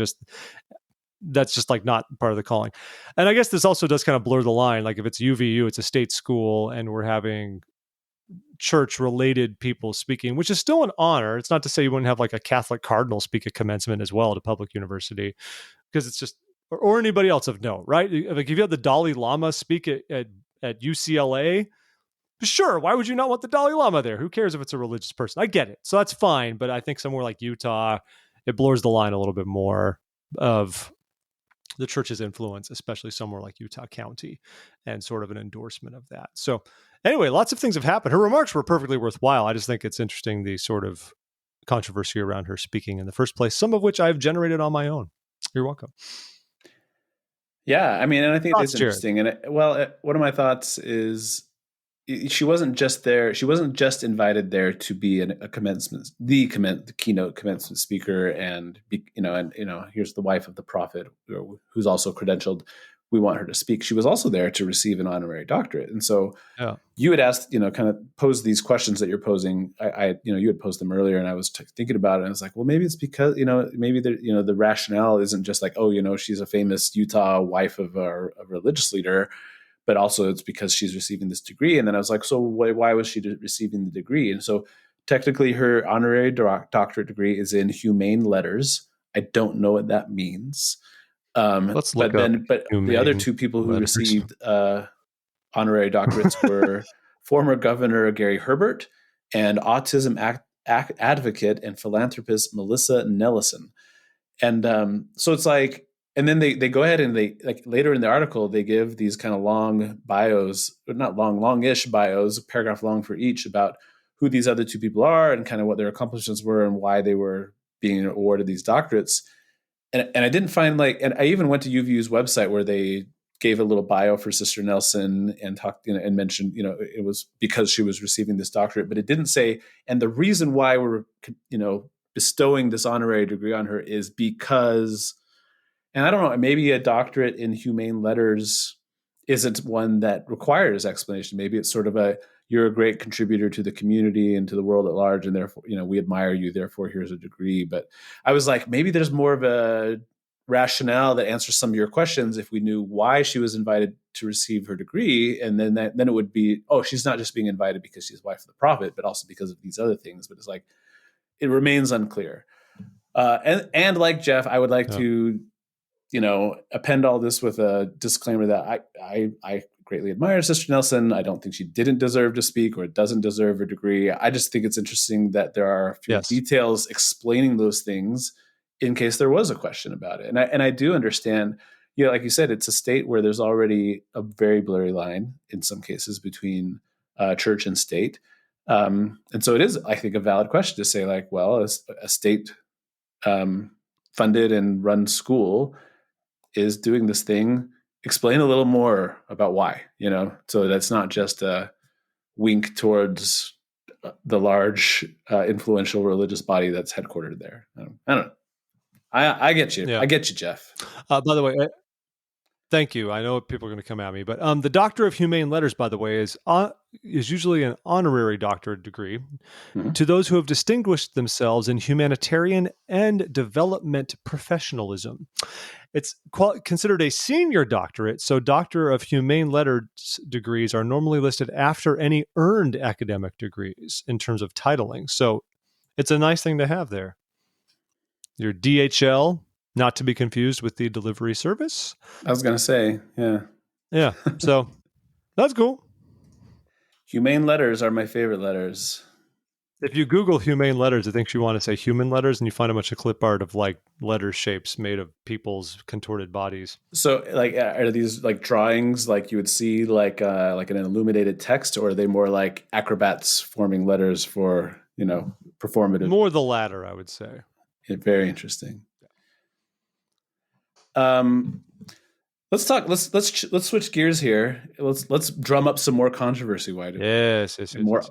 A: That's just like not part of the calling. And I guess this also does kind of blur the line. Like if it's UVU, it's a state school, and we're having church-related people speaking, which is still an honor. It's not to say you wouldn't have like a Catholic cardinal speak at commencement as well at a public university, because it's just, or anybody else of note, right? Like if you had the Dalai Lama speak at UCLA, sure, why would you not want the Dalai Lama there? Who cares if it's a religious person? I get it. So that's fine. But I think somewhere like Utah, it blurs the line a little bit more of the church's influence, especially somewhere like Utah County, and sort of an endorsement of that. So anyway, lots of things have happened. Her remarks were perfectly worthwhile. I just think it's interesting, the sort of controversy around her speaking in the first place, some of which I've generated on my own. You're welcome.
B: Yeah, I mean, and I think it's interesting. And one of my thoughts is she wasn't just there. She wasn't just invited there to be a commencement, the keynote commencement speaker, and here's the wife of the prophet who's also credentialed. we want her to speak. She was also there to receive an honorary doctorate. And so
A: Yeah.
B: you had asked, kind of posed these questions that you're posing. You had posed them earlier, and I was thinking about it. And I was like, well, maybe it's because, maybe the rationale isn't just like, oh, she's a famous Utah wife of a religious leader, but also it's because she's receiving this degree. And then I was like, so why was she receiving the degree? And so technically her honorary doctorate degree is in humane letters. I don't know what that means.
A: Let's look up
B: but the other two people who
A: letters.
B: received honorary doctorates were former Governor Gary Herbert and autism advocate and philanthropist Melissa Nelson. And so it's like, and then they go ahead and they, like, later in the article, they give these kind of long bios, but not long, longish bios, a paragraph long for each, about who these other two people are and kind of what their accomplishments were and why they were being awarded these doctorates. And I didn't find, and I even went to UVU's website where they gave a little bio for Sister Nelson and talked, and mentioned, it was because she was receiving this doctorate, but it didn't say, and the reason why we're, bestowing this honorary degree on her is because, and I don't know, maybe a doctorate in humane letters isn't one that requires explanation. Maybe it's sort of you're a great contributor to the community and to the world at large, and therefore, we admire you, therefore here's a degree. But I was like, maybe there's more of a rationale that answers some of your questions if we knew why she was invited to receive her degree. And then it would be, oh, she's not just being invited because she's wife of the prophet, but also because of these other things. But it's like, it remains unclear. And like Jeff, I would like to, append all this with a disclaimer that I greatly admire Sister Nelson. I don't think she didn't deserve to speak or doesn't deserve a degree. I just think it's interesting that there are a few details explaining those things in case there was a question about it. And I do understand, like you said, it's a state where there's already a very blurry line in some cases between church and state. And so it is, I think, a valid question to say, like, well, a state funded and run school is doing this thing. Explain a little more about why, so that's not just a wink towards the large influential religious body that's headquartered there. I don't know. I get you. Yeah. I get you, Jeff.
A: By the way, thank you. I know people are going to come at me, but the Doctor of Humane Letters, by the way, is usually an honorary doctorate degree to those who have distinguished themselves in humanitarian and development professionalism. It's considered a senior doctorate, so Doctor of Humane Letters degrees are normally listed after any earned academic degrees in terms of titling. So it's a nice thing to have there. Your DHL, not to be confused with the delivery service.
B: I was going to say, yeah.
A: Yeah, so that's cool.
B: Humane letters are my favorite letters.
A: If you Google humane letters, I think you want to say human letters, and you find a bunch of clip art of letter shapes made of people's contorted bodies.
B: So, are these drawings like you would see like an illuminated text, or are they more like acrobats forming letters for performative?
A: More the latter, I would say.
B: Very interesting. Let's talk. Let's switch gears here. Let's drum up some more controversy. Why do
A: yes,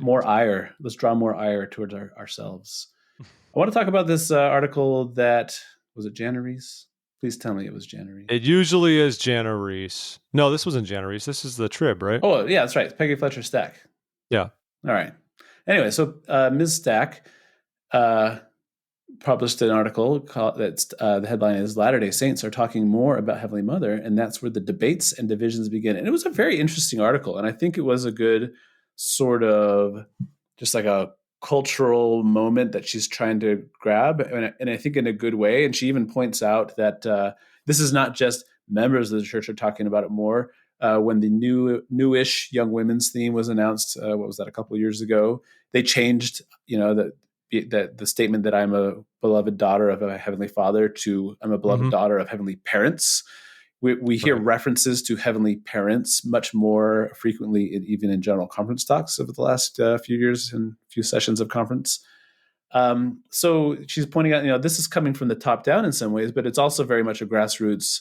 B: more ire? Let's draw more ire towards ourselves. I want to talk about this article that was it Jana Reese? Please tell me it was Jana Reese.
A: It usually is Jana Reese. No, this wasn't Jana Reese. This is the Trib, right?
B: Oh yeah, that's right. It's Peggy Fletcher Stack.
A: Yeah.
B: All right. Anyway, so Ms. Stack published an article that's the headline is Latter-day Saints are talking more about Heavenly Mother, and that's where the debates and divisions begin. And it was a very interesting article, and I think it was a good sort of just like a cultural moment that she's trying to grab, and I think in a good way. And she even points out that this is not just members of the church are talking about it more. When the newish young women's theme was announced, what was that, a couple of years ago, they changed, the statement that I'm a beloved daughter of a Heavenly Father to I'm a beloved daughter of Heavenly Parents. We hear references to Heavenly Parents much more frequently, even in General Conference talks over the last few years and few sessions of conference. So she's pointing out, this is coming from the top down in some ways, but it's also very much a grassroots,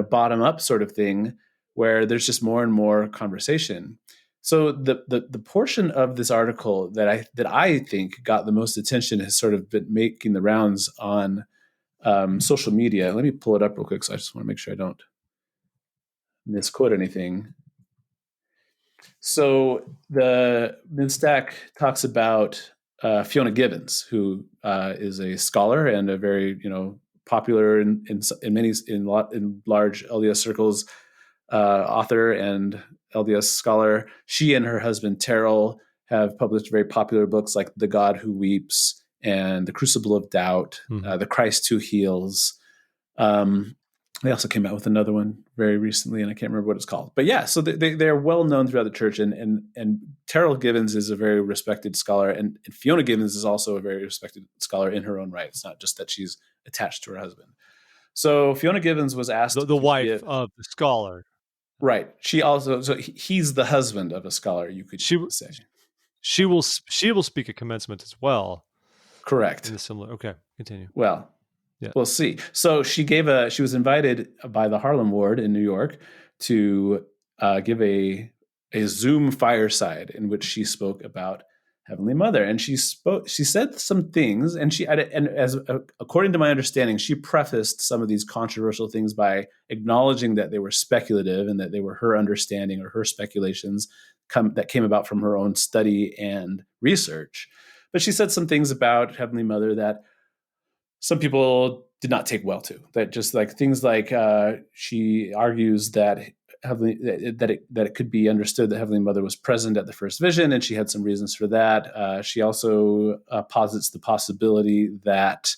B: bottom up sort of thing where there's just more and more conversation. So the portion of this article that I think got the most attention has sort of been making the rounds on social media. Let me pull it up real quick. So I just want to make sure I don't misquote anything. So the mid-stack talks about Fiona Givens, who is a scholar and a very popular in large LDS circles, author and LDS scholar. She and her husband Terrell have published very popular books like The God Who Weeps and The Crucible of Doubt, The Christ Who Heals. They also came out with another one very recently, and I can't remember what it's called. But yeah, so they're well known throughout the church, and Terrell Givens is a very respected scholar, and Fiona Givens is also a very respected scholar in her own right. It's not just that she's attached to her husband. So Fiona Givens was asked
A: the wife of the scholar.
B: Right. He's the husband of a scholar, you could say.
A: She will speak at commencement as well.
B: Correct.
A: In the similar. Okay, continue.
B: Well, yeah. We'll see. So she was invited by the Harlem Ward in New York to give a Zoom fireside in which she spoke about Heavenly Mother, and she said some things, and according to my understanding, she prefaced some of these controversial things by acknowledging that they were speculative and that they were her understanding or her speculations that came about from her own study and research. But she said some things about Heavenly Mother that some people did not take well to. That just like things like she argues that it could be understood that Heavenly Mother was present at the first vision, and she had some reasons for that. She also posits the possibility that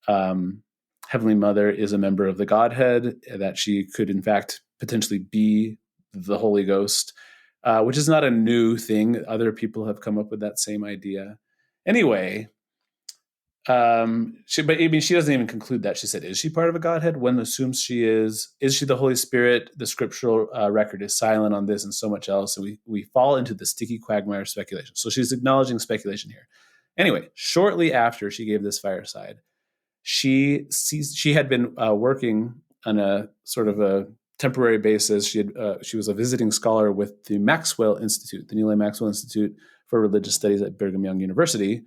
B: Heavenly Mother is a member of the Godhead, that she could in fact potentially be the Holy Ghost, which is not a new thing. Other people have come up with that same idea. Anyway, she doesn't even conclude that. She said, is she part of a Godhead? One assumes she is. Is she the Holy Spirit? The scriptural record is silent on this and so much else. So we fall into the sticky quagmire of speculation. So she's acknowledging speculation here. Anyway, shortly after she gave this fireside, she had been working on a sort of a temporary basis. She was a visiting scholar with the Maxwell Institute, the Neil A. Maxwell Institute for Religious Studies at Brigham Young University.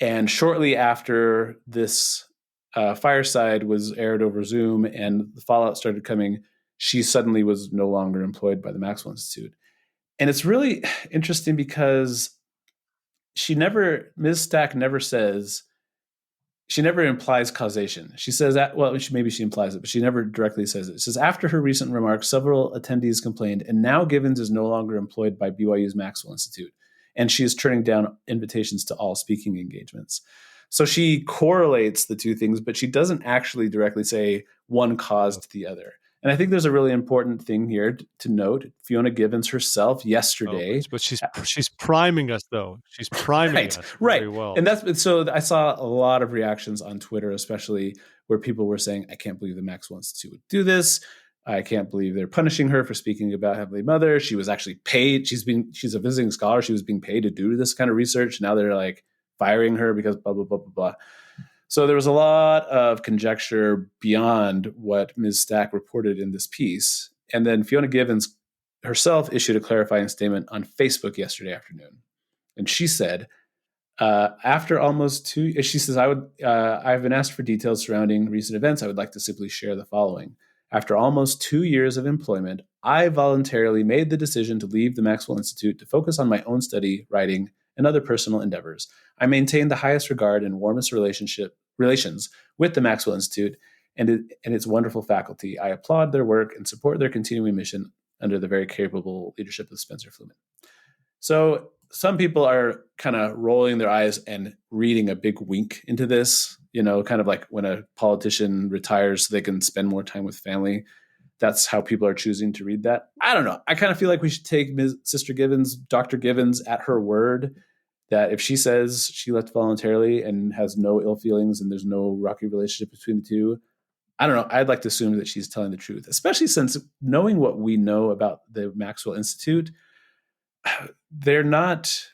B: And shortly after this fireside was aired over Zoom and the fallout started coming, she suddenly was no longer employed by the Maxwell Institute. And it's really interesting because Ms. Stack never says, she never implies causation. She says that, well, maybe she implies it, but she never directly says it. It says, after her recent remarks, several attendees complained, and now Givens is no longer employed by BYU's Maxwell Institute, and she is turning down invitations to all speaking engagements. So she correlates the two things, but she doesn't actually directly say one caused the other. And I think there's a really important thing here to note. Fiona Givens herself yesterday,
A: but she's priming us though. She's priming us very well.
B: And so I saw a lot of reactions on Twitter, especially where people were saying, "I can't believe the Maxwell Institute would do this. I can't believe they're punishing her for speaking about Heavenly Mother. She was actually paid. She's a visiting scholar. She was being paid to do this kind of research. Now they're like firing her because blah blah blah blah blah." So there was a lot of conjecture beyond what Ms. Stack reported in this piece. And then Fiona Givens herself issued a clarifying statement on Facebook yesterday afternoon. And she said, after almost she says, I've been asked for details surrounding recent events. I would like to simply share the following. After almost 2 years of employment, I voluntarily made the decision to leave the Maxwell Institute to focus on my own study, writing, and other personal endeavors. I maintain the highest regard and warmest relations with the Maxwell Institute and its wonderful faculty. I applaud their work and support their continuing mission under the very capable leadership of Spencer Fluman. So some people are kind of rolling their eyes and reading a big wink into this, kind of like when a politician retires so they can spend more time with family. That's how people are choosing to read that. I don't know. I kind of feel like we should take Sister Givens, Dr. Givens at her word, that if she says she left voluntarily and has no ill feelings and there's no rocky relationship between the two, I don't know. I'd like to assume that she's telling the truth, especially since knowing what we know about the Maxwell Institute, they're not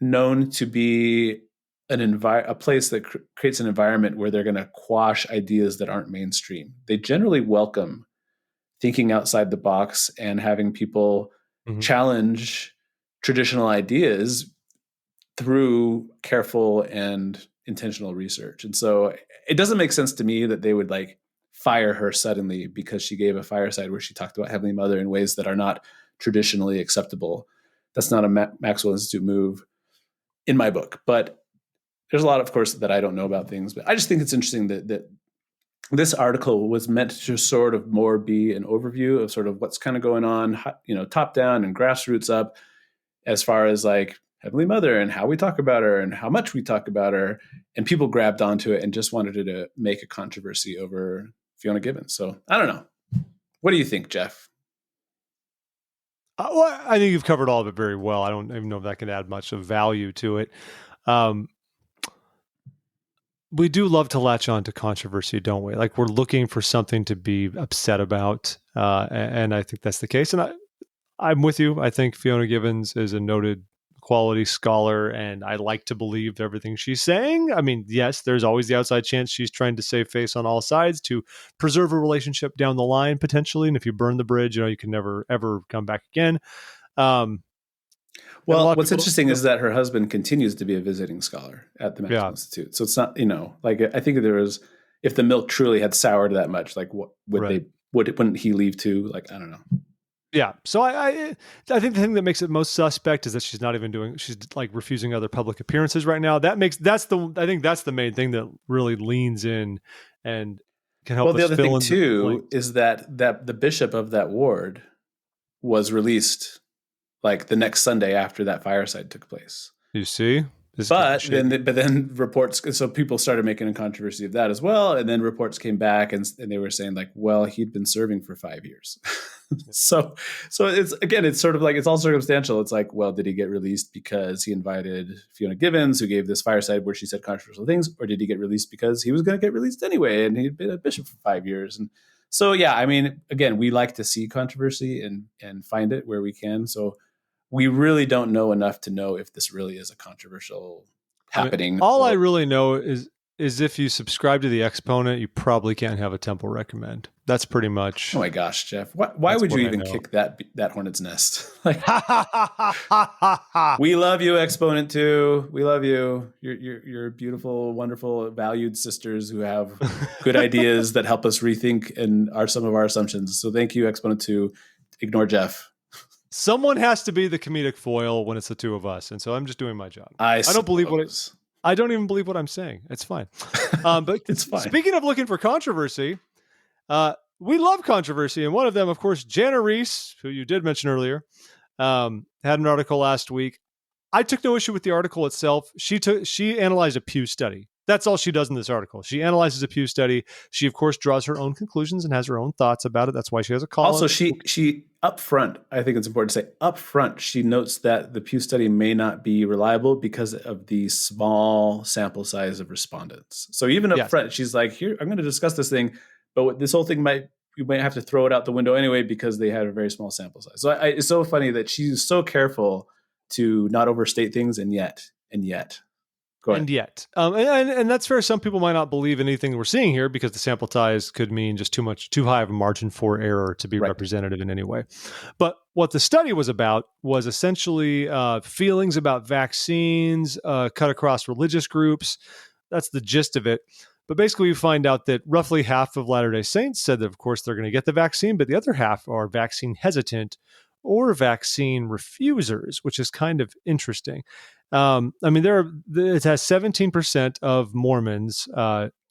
B: known to be a place that creates an environment where they're going to quash ideas that aren't mainstream. They generally welcome thinking outside the box and having people challenge traditional ideas through careful and intentional research. And so it doesn't make sense to me that they would like fire her suddenly because she gave a fireside where she talked about Heavenly Mother in ways that are not traditionally acceptable. That's not a Maxwell Institute move in my book, but there's a lot, of course, that I don't know about things. But I just think it's interesting that this article was meant to sort of more be an overview of sort of what's kind of going on, top down and grassroots up, as far as like Heavenly Mother and how we talk about her and how much we talk about her. And people grabbed onto it and just wanted to make a controversy over Fiona Gibbons. So I don't know. What do you think, Jeff?
A: Well, I think you've covered all of it very well. I don't even know if that can add much of value to it. We do love to latch on to controversy, don't we? Like, we're looking for something to be upset about. And I think that's the case. And I'm with you. I think Fiona Gibbons is a noted quality scholar, and I like to believe everything she's saying. I mean, yes, there's always the outside chance she's trying to save face on all sides to preserve a relationship down the line, potentially. And if you burn the bridge, you can never, ever come back again.
B: Well, what's interesting is that her husband continues to be a visiting scholar at the Maxwell Institute. So it's not, like, I think if the milk truly had soured that much, like, what wouldn't he leave too? Like, I don't know.
A: Yeah. So I think the thing that makes it most suspect is that she's like refusing other public appearances right now. I think that's the main thing that really leans in and can help us.
B: Well, the other thing too is that the bishop of that ward was released like the next Sunday after that fireside took place.
A: You see?
B: But then reports, so people started making a controversy of that as well. And then reports came back and they were saying like, well, he'd been serving for 5 years. So it's sort of like, it's all circumstantial. It's like, well, did he get released because he invited Fiona Gibbons, who gave this fireside where she said controversial things, or did he get released because he was going to get released anyway and he'd been a bishop for 5 years? And so, yeah, I mean, again, we like to see controversy and find it where we can. So we really don't know enough to know if this really is a controversial happening.
A: I really know is if you subscribe to the Exponent, you probably can't have a temple recommend. That's pretty much.
B: Oh my gosh, Jeff! Why would you even kick that hornet's nest? Like, we love you, Exponent too. We love you. You're beautiful, wonderful, valued sisters who have good ideas that help us rethink and are some of our assumptions. So thank you, Exponent 2. Ignore Jeff.
A: Someone has to be the comedic foil when it's the two of us, and so I'm just doing my job. I don't even believe what I'm saying. It's fine. But
B: it's fine.
A: Speaking of looking for controversy, we love controversy, and one of them, of course, Jana Reese, who you did mention earlier, had an article last week. I took no issue with the article itself. She analyzed a Pew study. That's all she does in this article. She analyzes a Pew study. She, of course, draws her own conclusions and has her own thoughts about it. That's why she has a column.
B: Also, she up front, I think it's important to say, up front, she notes that the Pew study may not be reliable because of the small sample size of respondents. So even up front, she's like, here, I'm going to discuss this thing, but this whole thing you might have to throw it out the window anyway because they had a very small sample size. So it's so funny that she's so careful to not overstate things, and yet. And yet,
A: and that's fair. Some people might not believe anything we're seeing here because the sample size could mean just too high of a margin for error to be representative in any way. But what the study was about was essentially feelings about vaccines cut across religious groups. That's the gist of it. But basically, we find out that roughly half of Latter-day Saints said that, of course, they're going to get the vaccine, but the other half are vaccine hesitant or vaccine refusers, which is kind of interesting. I mean, it has 17% of Mormons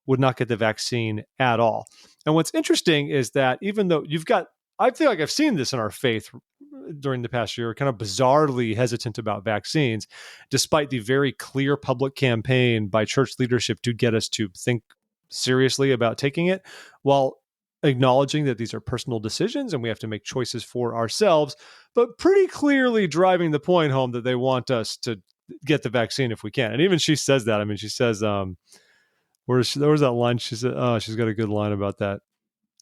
A: would not get the vaccine at all. And what's interesting is that even though I feel like I've seen this in our faith during the past year, kind of bizarrely hesitant about vaccines, despite the very clear public campaign by church leadership to get us to think seriously about taking it, while acknowledging that these are personal decisions and we have to make choices for ourselves, but pretty clearly driving the point home that they want us to get the vaccine if we can. And even she says that. I mean, she says, there was that line. She said, oh, she's got a good line about that.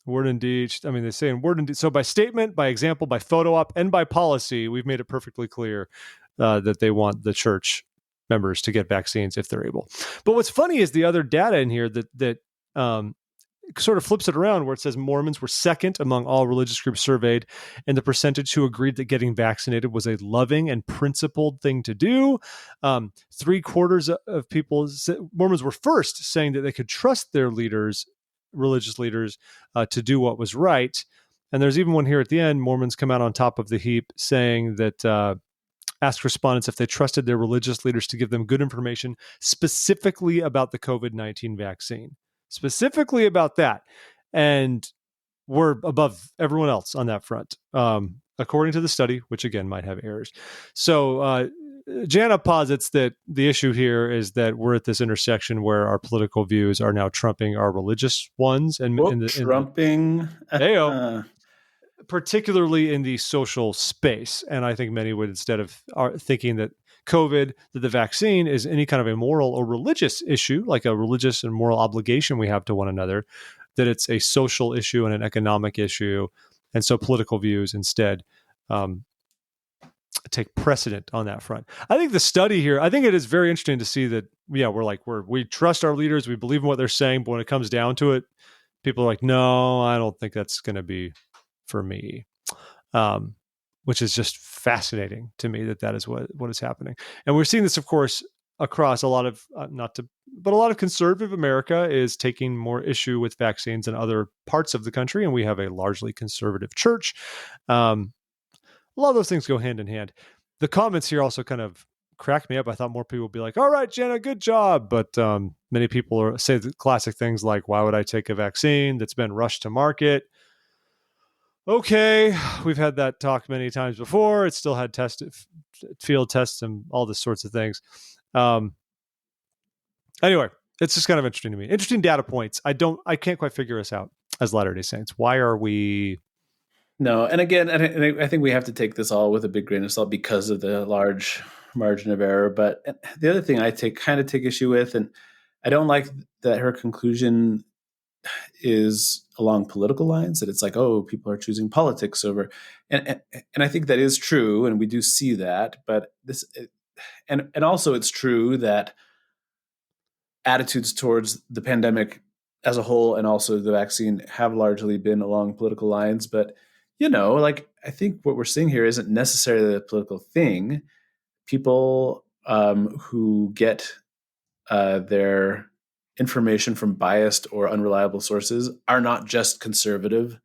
A: Word indeed. I mean, they say in word indeed. So by statement, by example, by photo op, and by policy, we've made it perfectly clear that they want the church members to get vaccines if they're able. But what's funny is the other data in here that sort of flips it around, where it says Mormons were second among all religious groups surveyed, and the percentage who agreed that getting vaccinated was a loving and principled thing to do. 3/4 of people, Mormons were first, saying that they could trust their leaders religious leaders to do what was right. And there's even one here at the end. Mormons come out on top of the heap saying that ask respondents if they trusted their religious leaders to give them good information specifically about the COVID-19 vaccine, specifically about that. And we're above everyone else on that front, according to the study, which again might have errors. So Jana posits that the issue here is that we're at this intersection where our political views are now trumping our religious ones, and
B: trumping.
A: Particularly in the social space. And I think many would, instead of thinking that COVID, that the vaccine is any kind of a moral or religious issue, like a religious and moral obligation we have to one another, that it's a social issue and an economic issue. And so political views instead take precedent on that front. I think the study here, I think it is very interesting to see that, we trust our leaders, we believe in what they're saying, but when it comes down to it, people are like, no, I don't think that's going to be for me, which is just fascinating to me that is what is happening. And we're seeing this, of course, across a lot of, a lot of conservative America is taking more issue with vaccines than other parts of the country. And we have a largely conservative church. A lot of those things go hand in hand. The comments here also kind of cracked me up. I thought more people would be like, all right, Jenna, good job. But many people say the classic things like, why would I take a vaccine that's been rushed to market? Okay, we've had that talk many times before. It still had field tests and all this sorts of things. Anyway, it's just kind of interesting to me. Interesting data points. I can't quite figure us out as Latter-day Saints. Why are we?
B: No, and again, I think we have to take this all with a big grain of salt because of the large margin of error. But the other thing I kind of take issue with, and I don't like that her conclusion is along political lines, that it's like, oh, people are choosing politics over, and I think that is true, and we do see that. But this, and also it's true that attitudes towards the pandemic as a whole and also the vaccine have largely been along political lines. But I think what we're seeing here isn't necessarily a political thing. People who get their information from biased or unreliable sources are not just conservative.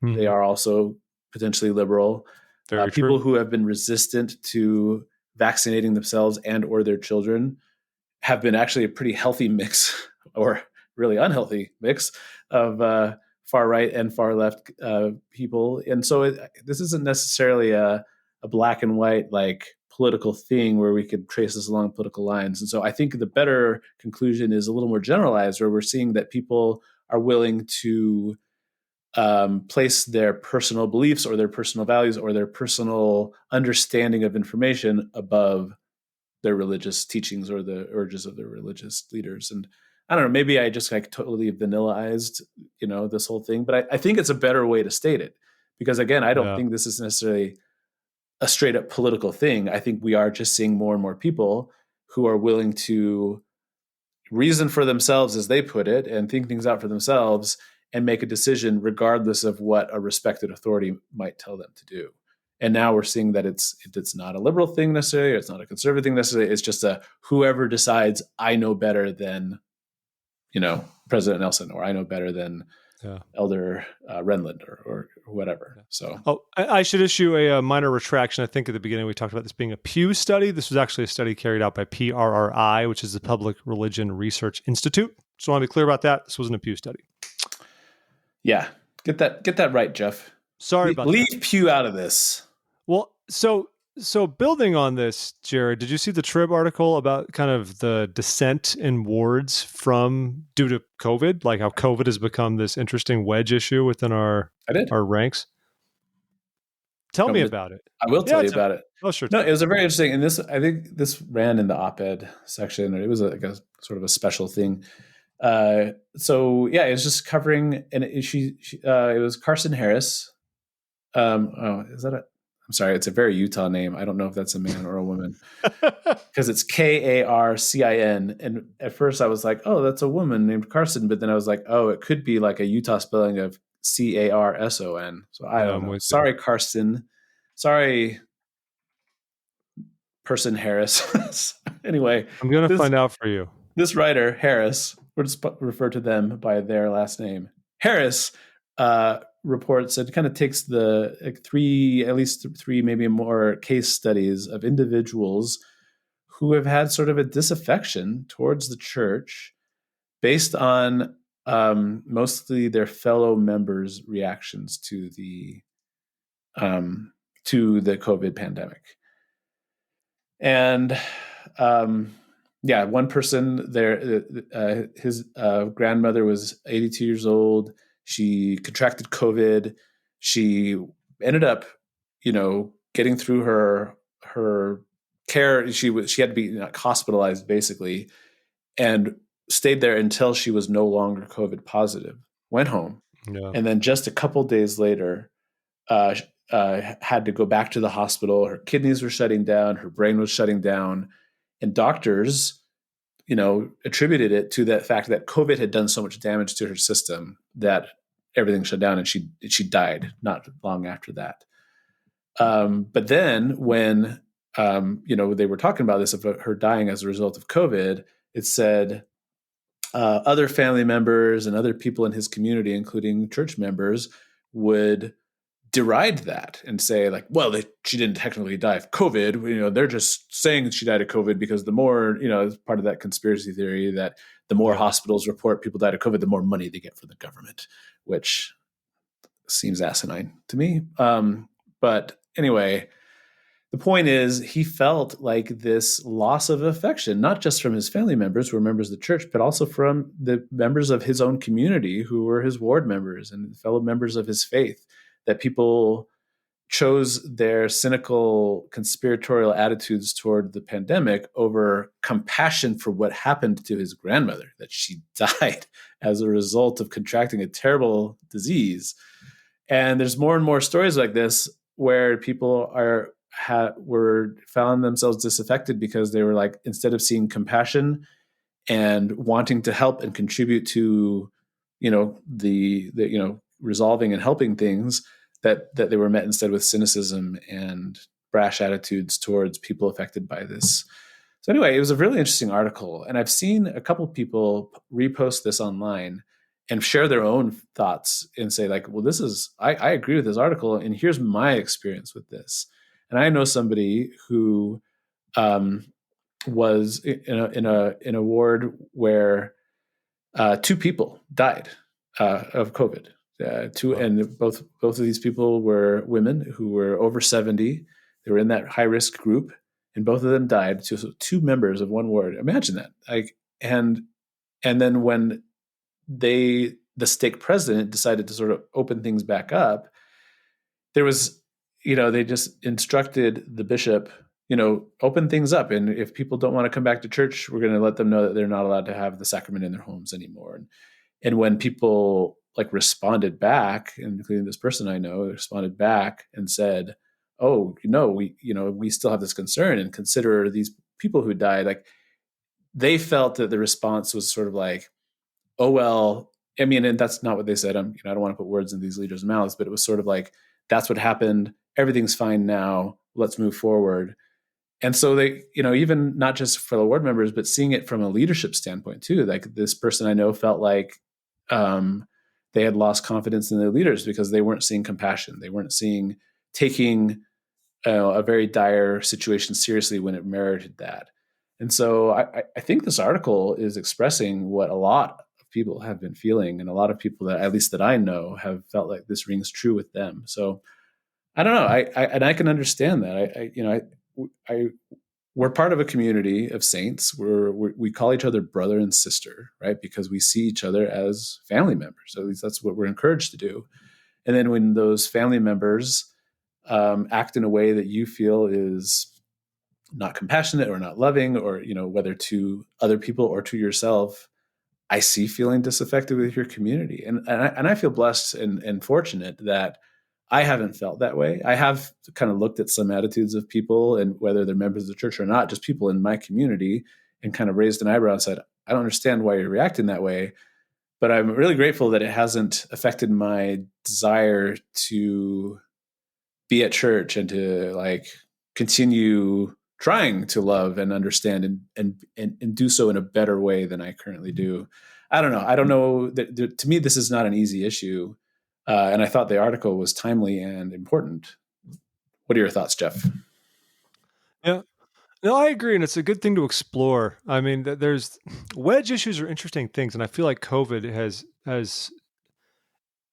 B: Mm-hmm. They are also potentially liberal. People who have been resistant to vaccinating themselves and or their children have been actually a pretty healthy mix, or really unhealthy mix, of far right and far left people. And so this isn't necessarily a black and white like political thing where we could trace this along political lines. And so I think the better conclusion is a little more generalized, where we're seeing that people are willing to place their personal beliefs or their personal values or their personal understanding of information above their religious teachings or the urges of their religious leaders. And I don't know, maybe I just like totally vanilla-ized, this whole thing, but I think it's a better way to state it, because again, I don't think this is necessarily a straight up political thing. I think we are just seeing more and more people who are willing to reason for themselves, as they put it, and think things out for themselves and make a decision regardless of what a respected authority might tell them to do. And now we're seeing that it's not a liberal thing necessarily, or it's not a conservative thing necessarily. It's just whoever decides, I know better than, President Nelson, or I know better than Elder Renlund, or whatever. Yeah. So,
A: I should issue a minor retraction. I think at the beginning we talked about this being a Pew study. This was actually a study carried out by PRRI, which is the Public Religion Research Institute. Just want to be clear about that. This wasn't a Pew study.
B: Yeah, get that right, Jeff.
A: Sorry about
B: leave
A: that.
B: Pew out of this.
A: Well, so building on this, Jared, did you see the Trib article about kind of the descent in wards due to COVID, like how COVID has become this interesting wedge issue within our ranks? Tell me about it.
B: I will tell you about it.
A: Oh, sure.
B: No, it was a very interesting, and I think this ran in the op-ed section. It was like a sort of a special thing. So yeah, it was just covering, and it was Carson Harris. I'm sorry, it's a very Utah name. I don't know if that's a man or a woman, because it's Karcin. And at first I was like, oh, that's a woman named Carson. But then I was like, oh, it could be like a Utah spelling of Carson. So I don't know. Sorry, Carson. Sorry, person Harris. Anyway,
A: I'm going to find out for you.
B: This writer, Harris, we'll just refer to them by their last name. Harris reports, it kind of takes the at least three, maybe more case studies of individuals who have had sort of a disaffection towards the church based on mostly their fellow members' reactions to the COVID pandemic. And one person there, his grandmother was 82 years old. She contracted COVID. She ended up, getting through her care. She had to be hospitalized basically, and stayed there until she was no longer COVID positive. Went home, and then just a couple days later, had to go back to the hospital. Her kidneys were shutting down. Her brain was shutting down. And doctors, attributed it to the fact that COVID had done so much damage to her system that everything shut down, and she died not long after that. But then when, they were talking about this, of her dying as a result of COVID, it said other family members and other people in his community, including church members, would deride that and say, like, well, she didn't technically die of COVID. They're just saying she died of COVID because the more, it's part of that conspiracy theory that the more hospitals report people died of COVID, the more money they get from the government, which seems asinine to me. But anyway, the point is, he felt like this loss of affection, not just from his family members who were members of the church, but also from the members of his own community who were his ward members and fellow members of his faith, that people chose their cynical conspiratorial attitudes toward the pandemic over compassion for what happened to his grandmother, that she died as a result of contracting a terrible disease. And there's more and more stories like this where people were found themselves disaffected because they were like, instead of seeing compassion and wanting to help and contribute to, the resolving and helping things, that they were met instead with cynicism and brash attitudes towards people affected by this. So anyway, it was a really interesting article, and I've seen a couple of people repost this online and share their own thoughts and say, like, well, I agree with this article, and here's my experience with this. And I know somebody who was in a ward where two people died of COVID. And both of these people were women who were over 70. They were in that high risk group, and both of them died. So two members of one ward. Imagine that. And then when the stake president decided to sort of open things back up, there was, they just instructed the bishop, open things up. And if people don't want to come back to church, we're going to let them know that they're not allowed to have the sacrament in their homes anymore. And when people responded back, including this person I know, responded back and said, oh, we still have this concern and consider these people who died. They felt that the response was sort of like, oh, well, I mean, and that's not what they said. I don't want to put words in these leaders' mouths, but it was sort of like, that's what happened. Everything's fine now. Let's move forward. And so they, even not just fellow ward members, but seeing it from a leadership standpoint too. Like, this person I know felt like they had lost confidence in their leaders because they weren't seeing compassion. They weren't taking a very dire situation seriously when it merited that. And so I think this article is expressing what a lot of people have been feeling, and a lot of people that, at least that I know, have felt like this rings true with them. So I don't know. I can understand that. We're part of a community of saints. We call each other brother and sister, right? Because we see each other as family members. At least that's what we're encouraged to do. And then when those family members act in a way that you feel is not compassionate or not loving, or whether to other people or to yourself, I see feeling disaffected with your community. And I feel blessed and fortunate that I haven't felt that way. I have kind of looked at some attitudes of people, and whether they're members of the church or not, just people in my community, and kind of raised an eyebrow and said, I don't understand why you're reacting that way. But I'm really grateful that it hasn't affected my desire to be at church and to continue trying to love and understand and do so in a better way than I currently do. I don't know. I don't know. To me, this is not an easy issue. And I thought the article was timely and important. What are your thoughts, Jeff?
A: Yeah. No, I agree, and it's a good thing to explore. I mean, there's wedge issues are interesting things, and I feel like COVID has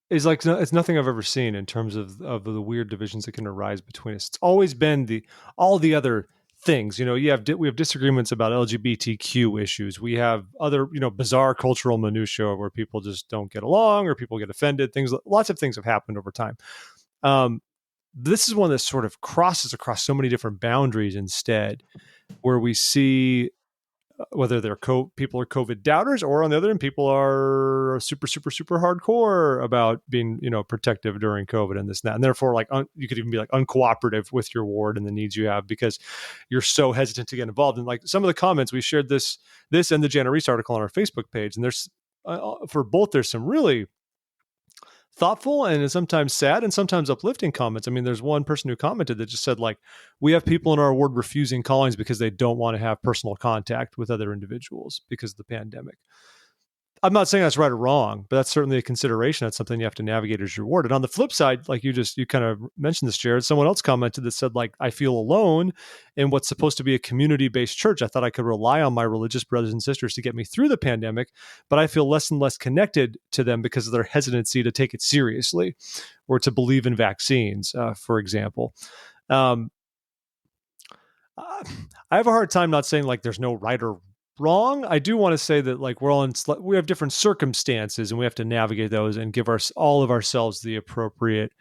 A: is like it's nothing I've ever seen in terms of the weird divisions that can arise between us. It's always been the all the other things. We have disagreements about LGBTQ issues. We have other bizarre cultural minutia where people just don't get along or people get offended. Lots of things have happened over time. Um, this is one that sort of crosses across so many different boundaries instead, where we see whether people are COVID doubters, or on the other end, people are super, super, super hardcore about being, protective during COVID and this and that. And therefore, you could even be like uncooperative with your ward and the needs you have because you're so hesitant to get involved. And like some of the comments, we shared this and the Jana Reese article on our Facebook page. And there's for both, there's some really thoughtful and sometimes sad and sometimes uplifting comments. I mean, there's one person who commented that just said, like, we have people in our ward refusing callings because they don't want to have personal contact with other individuals because of the pandemic. I'm not saying that's right or wrong, but that's certainly a consideration. That's something you have to navigate as your ward. And on the flip side, like you kind of mentioned this, Jared, someone else commented that said, like, I feel alone in what's supposed to be a community-based church. I thought I could rely on my religious brothers and sisters to get me through the pandemic, but I feel less and less connected to them because of their hesitancy to take it seriously or to believe in vaccines, for example. I have a hard time not saying like there's no right or wrong. I do want to say that like we have different circumstances and we have to navigate those and give all of ourselves the appropriate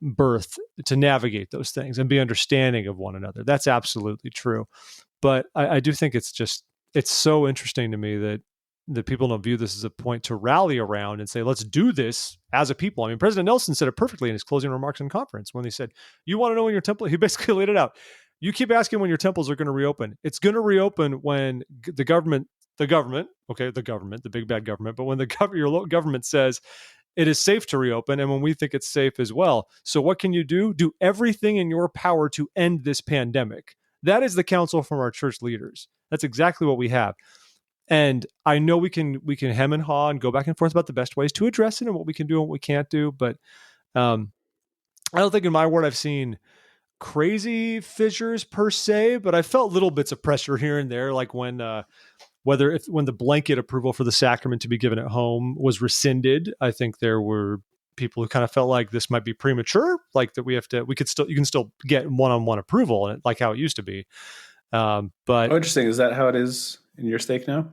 A: birth to navigate those things and be understanding of one another. That's absolutely true. But I do think it's so interesting to me that people don't view this as a point to rally around and say, let's do this as a people. I mean, President Nelson said it perfectly in his closing remarks in conference when he said, you want to know when your temple, he basically laid it out. You keep asking when your temples are going to reopen. It's going to reopen when the government, the big bad government, but when your local government says it is safe to reopen and when we think it's safe as well. So what can you do? Do everything in your power to end this pandemic. That is the counsel from our church leaders. That's exactly what we have. And I know we can hem and haw and go back and forth about the best ways to address it and what we can do and what we can't do. But I don't think in my ward I've seen crazy fissures per se, but I felt little bits of pressure here and there, like when when the blanket approval for the sacrament to be given at home was rescinded. I think there were people who kind of felt like this might be premature, like that you can still get one-on-one approval, and like how it used to be. But
B: interesting. Is that how it is in your stake now?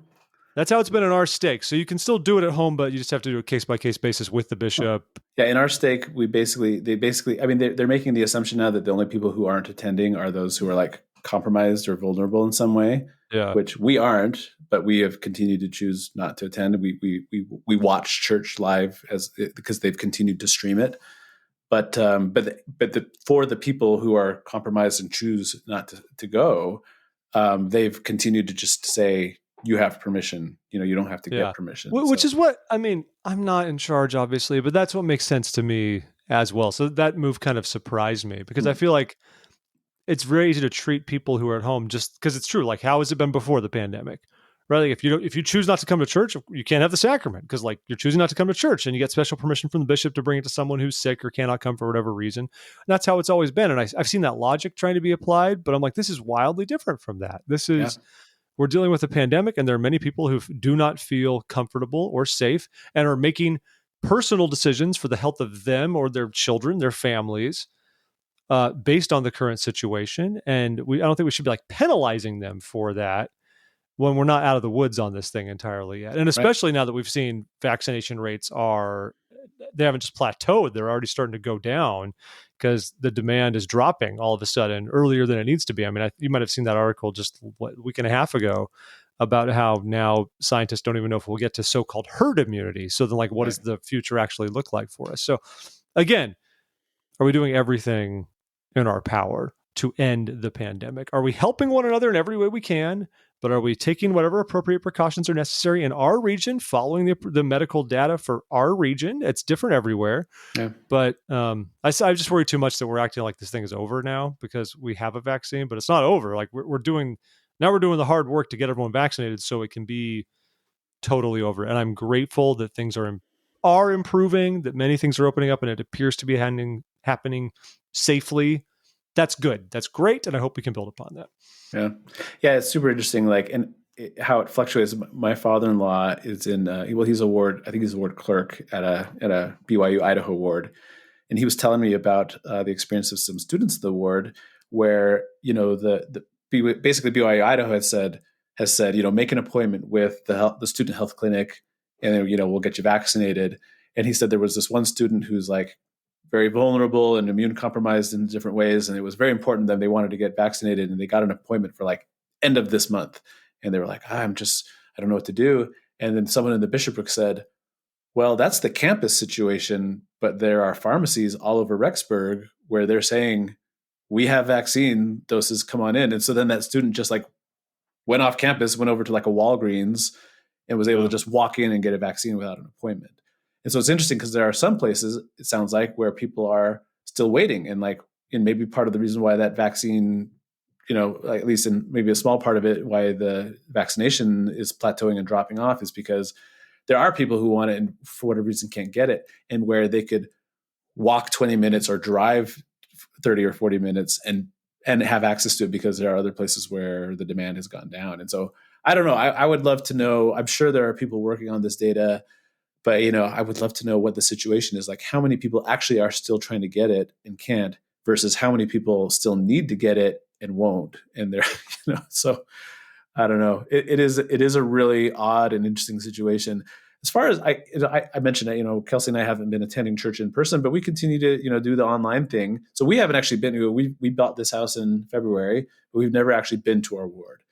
A: That's how it's been in our stake. So you can still do it at home, but you just have to do a case-by-case basis with the bishop.
B: Yeah, in our stake, they basically, I mean, they're making the assumption now that the only people who aren't attending are those who are like compromised or vulnerable in some way.
A: Yeah.
B: Which we aren't, but we have continued to choose not to attend. We watch church live because they've continued to stream it. But for the people who are compromised and choose not to go, they've continued to just say, you have permission. You don't have to get permission.
A: Which is what, I mean, I'm not in charge, obviously, but that's what makes sense to me as well. So that move kind of surprised me because I feel like it's very easy to treat people who are at home just because it's true. Like, how has it been before the pandemic? Right? Like if you choose not to come to church, you can't have the sacrament because like you're choosing not to come to church and you get special permission from the bishop to bring it to someone who's sick or cannot come for whatever reason. And that's how it's always been. And I've seen that logic trying to be applied, but I'm like, this is wildly different from that. We're dealing with a pandemic, and there are many people who do not feel comfortable or safe and are making personal decisions for the health of them or their children, their families, based on the current situation. And I don't think we should be like penalizing them for that when we're not out of the woods on this thing entirely yet. And especially now that we've seen vaccination rates they haven't just plateaued, they're already starting to go down because the demand is dropping all of a sudden earlier than it needs to be. I mean, you might have seen that article just a week and a half ago about how now scientists don't even know if we'll get to so-called herd immunity. So then like, what does the future actually look like for us? So again, are we doing everything in our power to end the pandemic? Are we helping one another in every way we can? But are we taking whatever appropriate precautions are necessary in our region, following the medical data for our region? It's different everywhere. Yeah. But I just worry too much that we're acting like this thing is over now because we have a vaccine, but it's not over. Like we're doing the hard work to get everyone vaccinated so it can be totally over it. And I'm grateful that things are improving, that many things are opening up, and it appears to be happening safely. That's good. That's great. And I hope we can build upon that.
B: Yeah. Yeah. It's super interesting. Like, and how it fluctuates. My father-in-law is in, he's a ward, I think he's a ward clerk at a BYU Idaho ward. And he was telling me about the experience of some students of the ward where, basically BYU Idaho has said, make an appointment with the student health clinic, and then, we'll get you vaccinated. And he said there was this one student who's like very vulnerable and immune compromised in different ways. And it was very important to them. They wanted to get vaccinated, and they got an appointment for like end of this month. And they were like, I don't know what to do. And then someone in the bishopric said, well, that's the campus situation, but there are pharmacies all over Rexburg where they're saying, we have vaccine doses, come on in. And so then that student just like went off campus, went over to like a Walgreens, and was able to just walk in and get a vaccine without an appointment. And so it's interesting because there are some places, it sounds like, where people are still waiting. And maybe part of the reason why that vaccine, at least in maybe a small part of it, why the vaccination is plateauing and dropping off is because there are people who want it and for whatever reason can't get it, and where they could walk 20 minutes or drive 30 or 40 minutes and have access to it because there are other places where the demand has gone down. And so I don't know. I would love to know. I'm sure there are people working on this data, but I would love to know what the situation is. Like, how many people actually are still trying to get it and can't, versus how many people still need to get it and won't. And they're, so I don't know. It is a really odd and interesting situation. As far as I mentioned that, Kelsey and I haven't been attending church in person, but we continue to, do the online thing. So we haven't actually been to, we bought this house in February, but we've never actually been to our ward.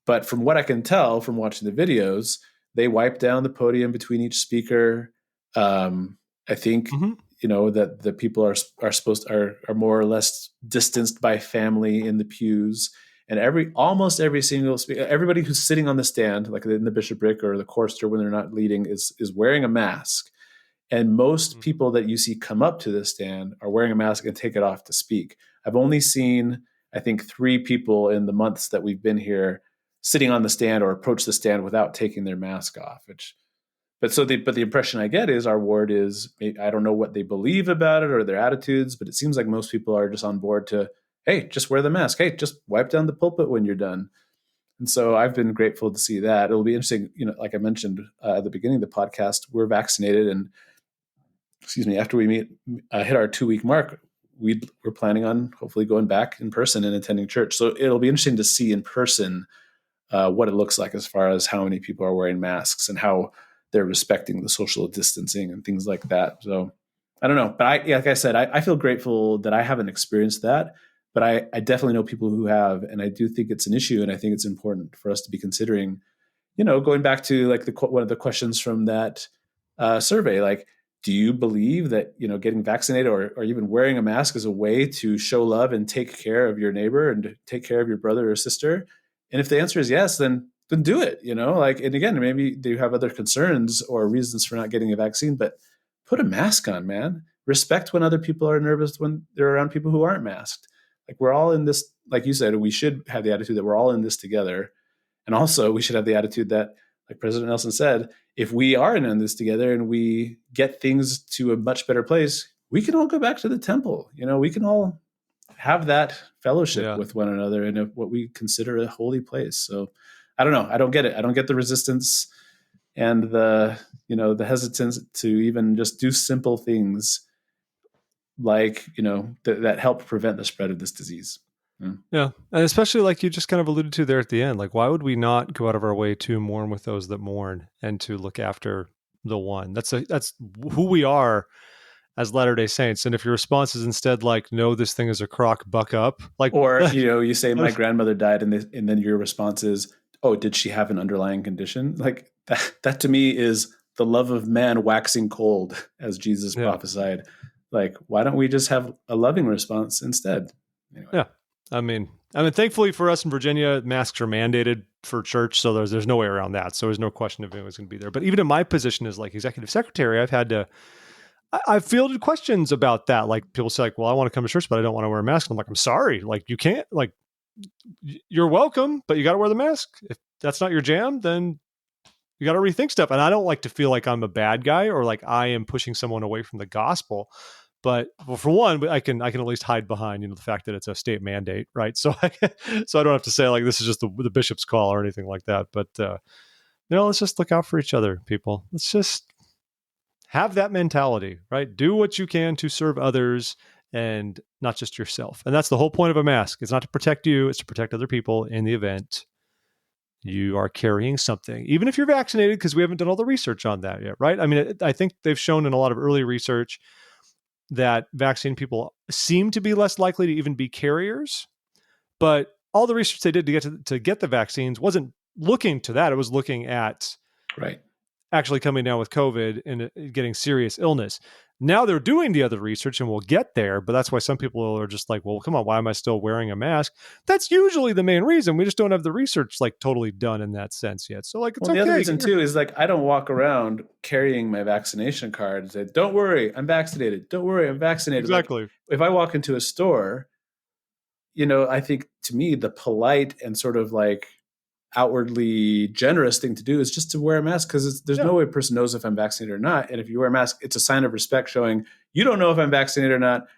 B: But from what I can tell from watching the videos, they wipe down the podium between each speaker. I think, that the people are more or less distanced by family in the pews. And almost every single speaker, everybody who's sitting on the stand, like in the bishopric or the chorister when they're not leading, is wearing a mask. And most people that you see come up to the stand are wearing a mask and take it off to speak. I've only seen, I think, 3 people in the months that we've been here sitting on the stand or approach the stand without taking their mask off. But the impression I get is our ward is, I don't know what they believe about it or their attitudes, but it seems like most people are just on board to, hey, just wear the mask. Hey, just wipe down the pulpit when you're done. And so I've been grateful to see that. It'll be interesting, like I mentioned at the beginning of the podcast, we're vaccinated, and after we hit our 2-week mark, we're planning on hopefully going back in person and attending church. So it'll be interesting to see in person what it looks like as far as how many people are wearing masks and how they're respecting the social distancing and things like that. So I don't know, but like I said, I feel grateful that I haven't experienced that. But I definitely know people who have, and I do think it's an issue, and I think it's important for us to be considering, going back to like one of the questions from that survey, like, do you believe that, getting vaccinated or even wearing a mask is a way to show love and take care of your neighbor and to take care of your brother or sister? And if the answer is yes, then do it, and again, maybe you have other concerns or reasons for not getting a vaccine, but put a mask on, man. Respect when other people are nervous when they're around people who aren't masked. Like, we're all in this, like you said, we should have the attitude that we're all in this together. And also we should have the attitude that, like President Nelson said, if we are in this together and we get things to a much better place, we can all go back to the temple. We can all have that fellowship with one another in what we consider a holy place. So I don't know. I don't get it. I don't get the resistance and the hesitance to even just do simple things like, that help prevent the spread of this disease.
A: Yeah. And especially like you just kind of alluded to there at the end, like, why would we not go out of our way to mourn with those that mourn and to look after the one? That's who we are as Latter-day Saints. And if your response is instead like, no, this thing is a crock, buck up. Like,
B: or, you say my grandmother died and then your response is, oh, did she have an underlying condition? Like that to me is the love of man waxing cold, as Jesus prophesied. Like, why don't we just have a loving response instead? Anyway.
A: Yeah. I mean, thankfully for us in Virginia, masks are mandated for church. So there's no way around that. So there's no question if anyone's going to be there. But even in my position as like executive secretary, I've fielded questions about that. Like, people say like, well, I want to come to church, but I don't want to wear a mask. I'm like, I'm sorry. Like, you can't, like, you're welcome, but you got to wear the mask. If that's not your jam, then You got to rethink stuff. And I don't like to feel like I'm a bad guy or like I am pushing someone away from the gospel. But well, for one, I can at least hide behind, the fact that it's a state mandate, right? So I don't have to say like this is just the bishop's call or anything like that. But let's just look out for each other, people. Let's just have that mentality, right? Do what you can to serve others and not just yourself. And that's the whole point of a mask. It's not to protect you; it's to protect other people in the event you are carrying something, even if you're vaccinated, because we haven't done all the research on that yet, right? I mean, I think they've shown in a lot of early research that vaccinated people seem to be less likely to even be carriers, but all the research they did to get the vaccines wasn't looking to that. It was looking at actually coming down with COVID and getting serious illness. Now they're doing the other research and we'll get there, but that's why some people are just like, well, come on, why am I still wearing a mask? That's usually the main reason. We just don't have the research like totally done in that sense yet. So like, it's okay.
B: The other reason too is like, I don't walk around carrying my vaccination card and say, don't worry, I'm vaccinated. Don't worry, I'm vaccinated.
A: Exactly.
B: Like, if I walk into a store, I think to me, the polite and sort of like outwardly generous thing to do is just to wear a mask, because there's no way a person knows if I'm vaccinated or not. And if you wear a mask, it's a sign of respect showing you don't know if I'm vaccinated or not,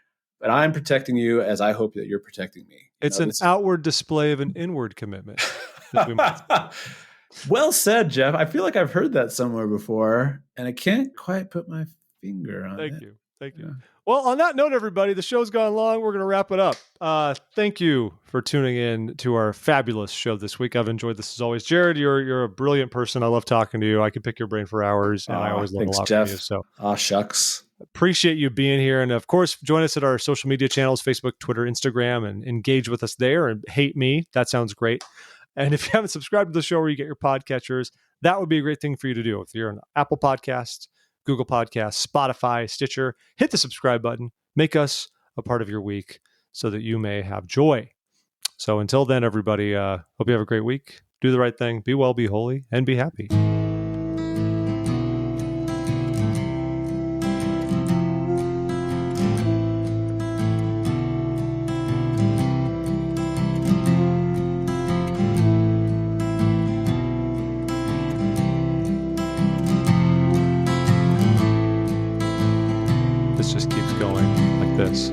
B: but I'm protecting you as I hope that you're protecting me.
A: It's an outward display of an inward commitment.
B: Well said, Jeff. I feel like I've heard that somewhere before, and I can't quite put my finger on it.
A: Thank you. Well, on that note, everybody, the show's gone long. We're going to wrap it up. Thank you for tuning in to our fabulous show this week. I've enjoyed this as always. Jared, you're a brilliant person. I love talking to you. I can pick your brain for hours, and I always learn a lot from you. So,
B: shucks.
A: Appreciate you being here. And of course, join us at our social media channels, Facebook, Twitter, Instagram, and engage with us there and hate me. That sounds great. And if you haven't subscribed to the show where you get your podcatchers, that would be a great thing for you to do. If you're on Apple Podcasts, Google Podcasts, Spotify, Stitcher, hit the subscribe button. Make us a part of your week so that you may have joy. So until then, everybody, hope you have a great week. Do the right thing. Be well, be holy, and be happy. Just keeps going like this.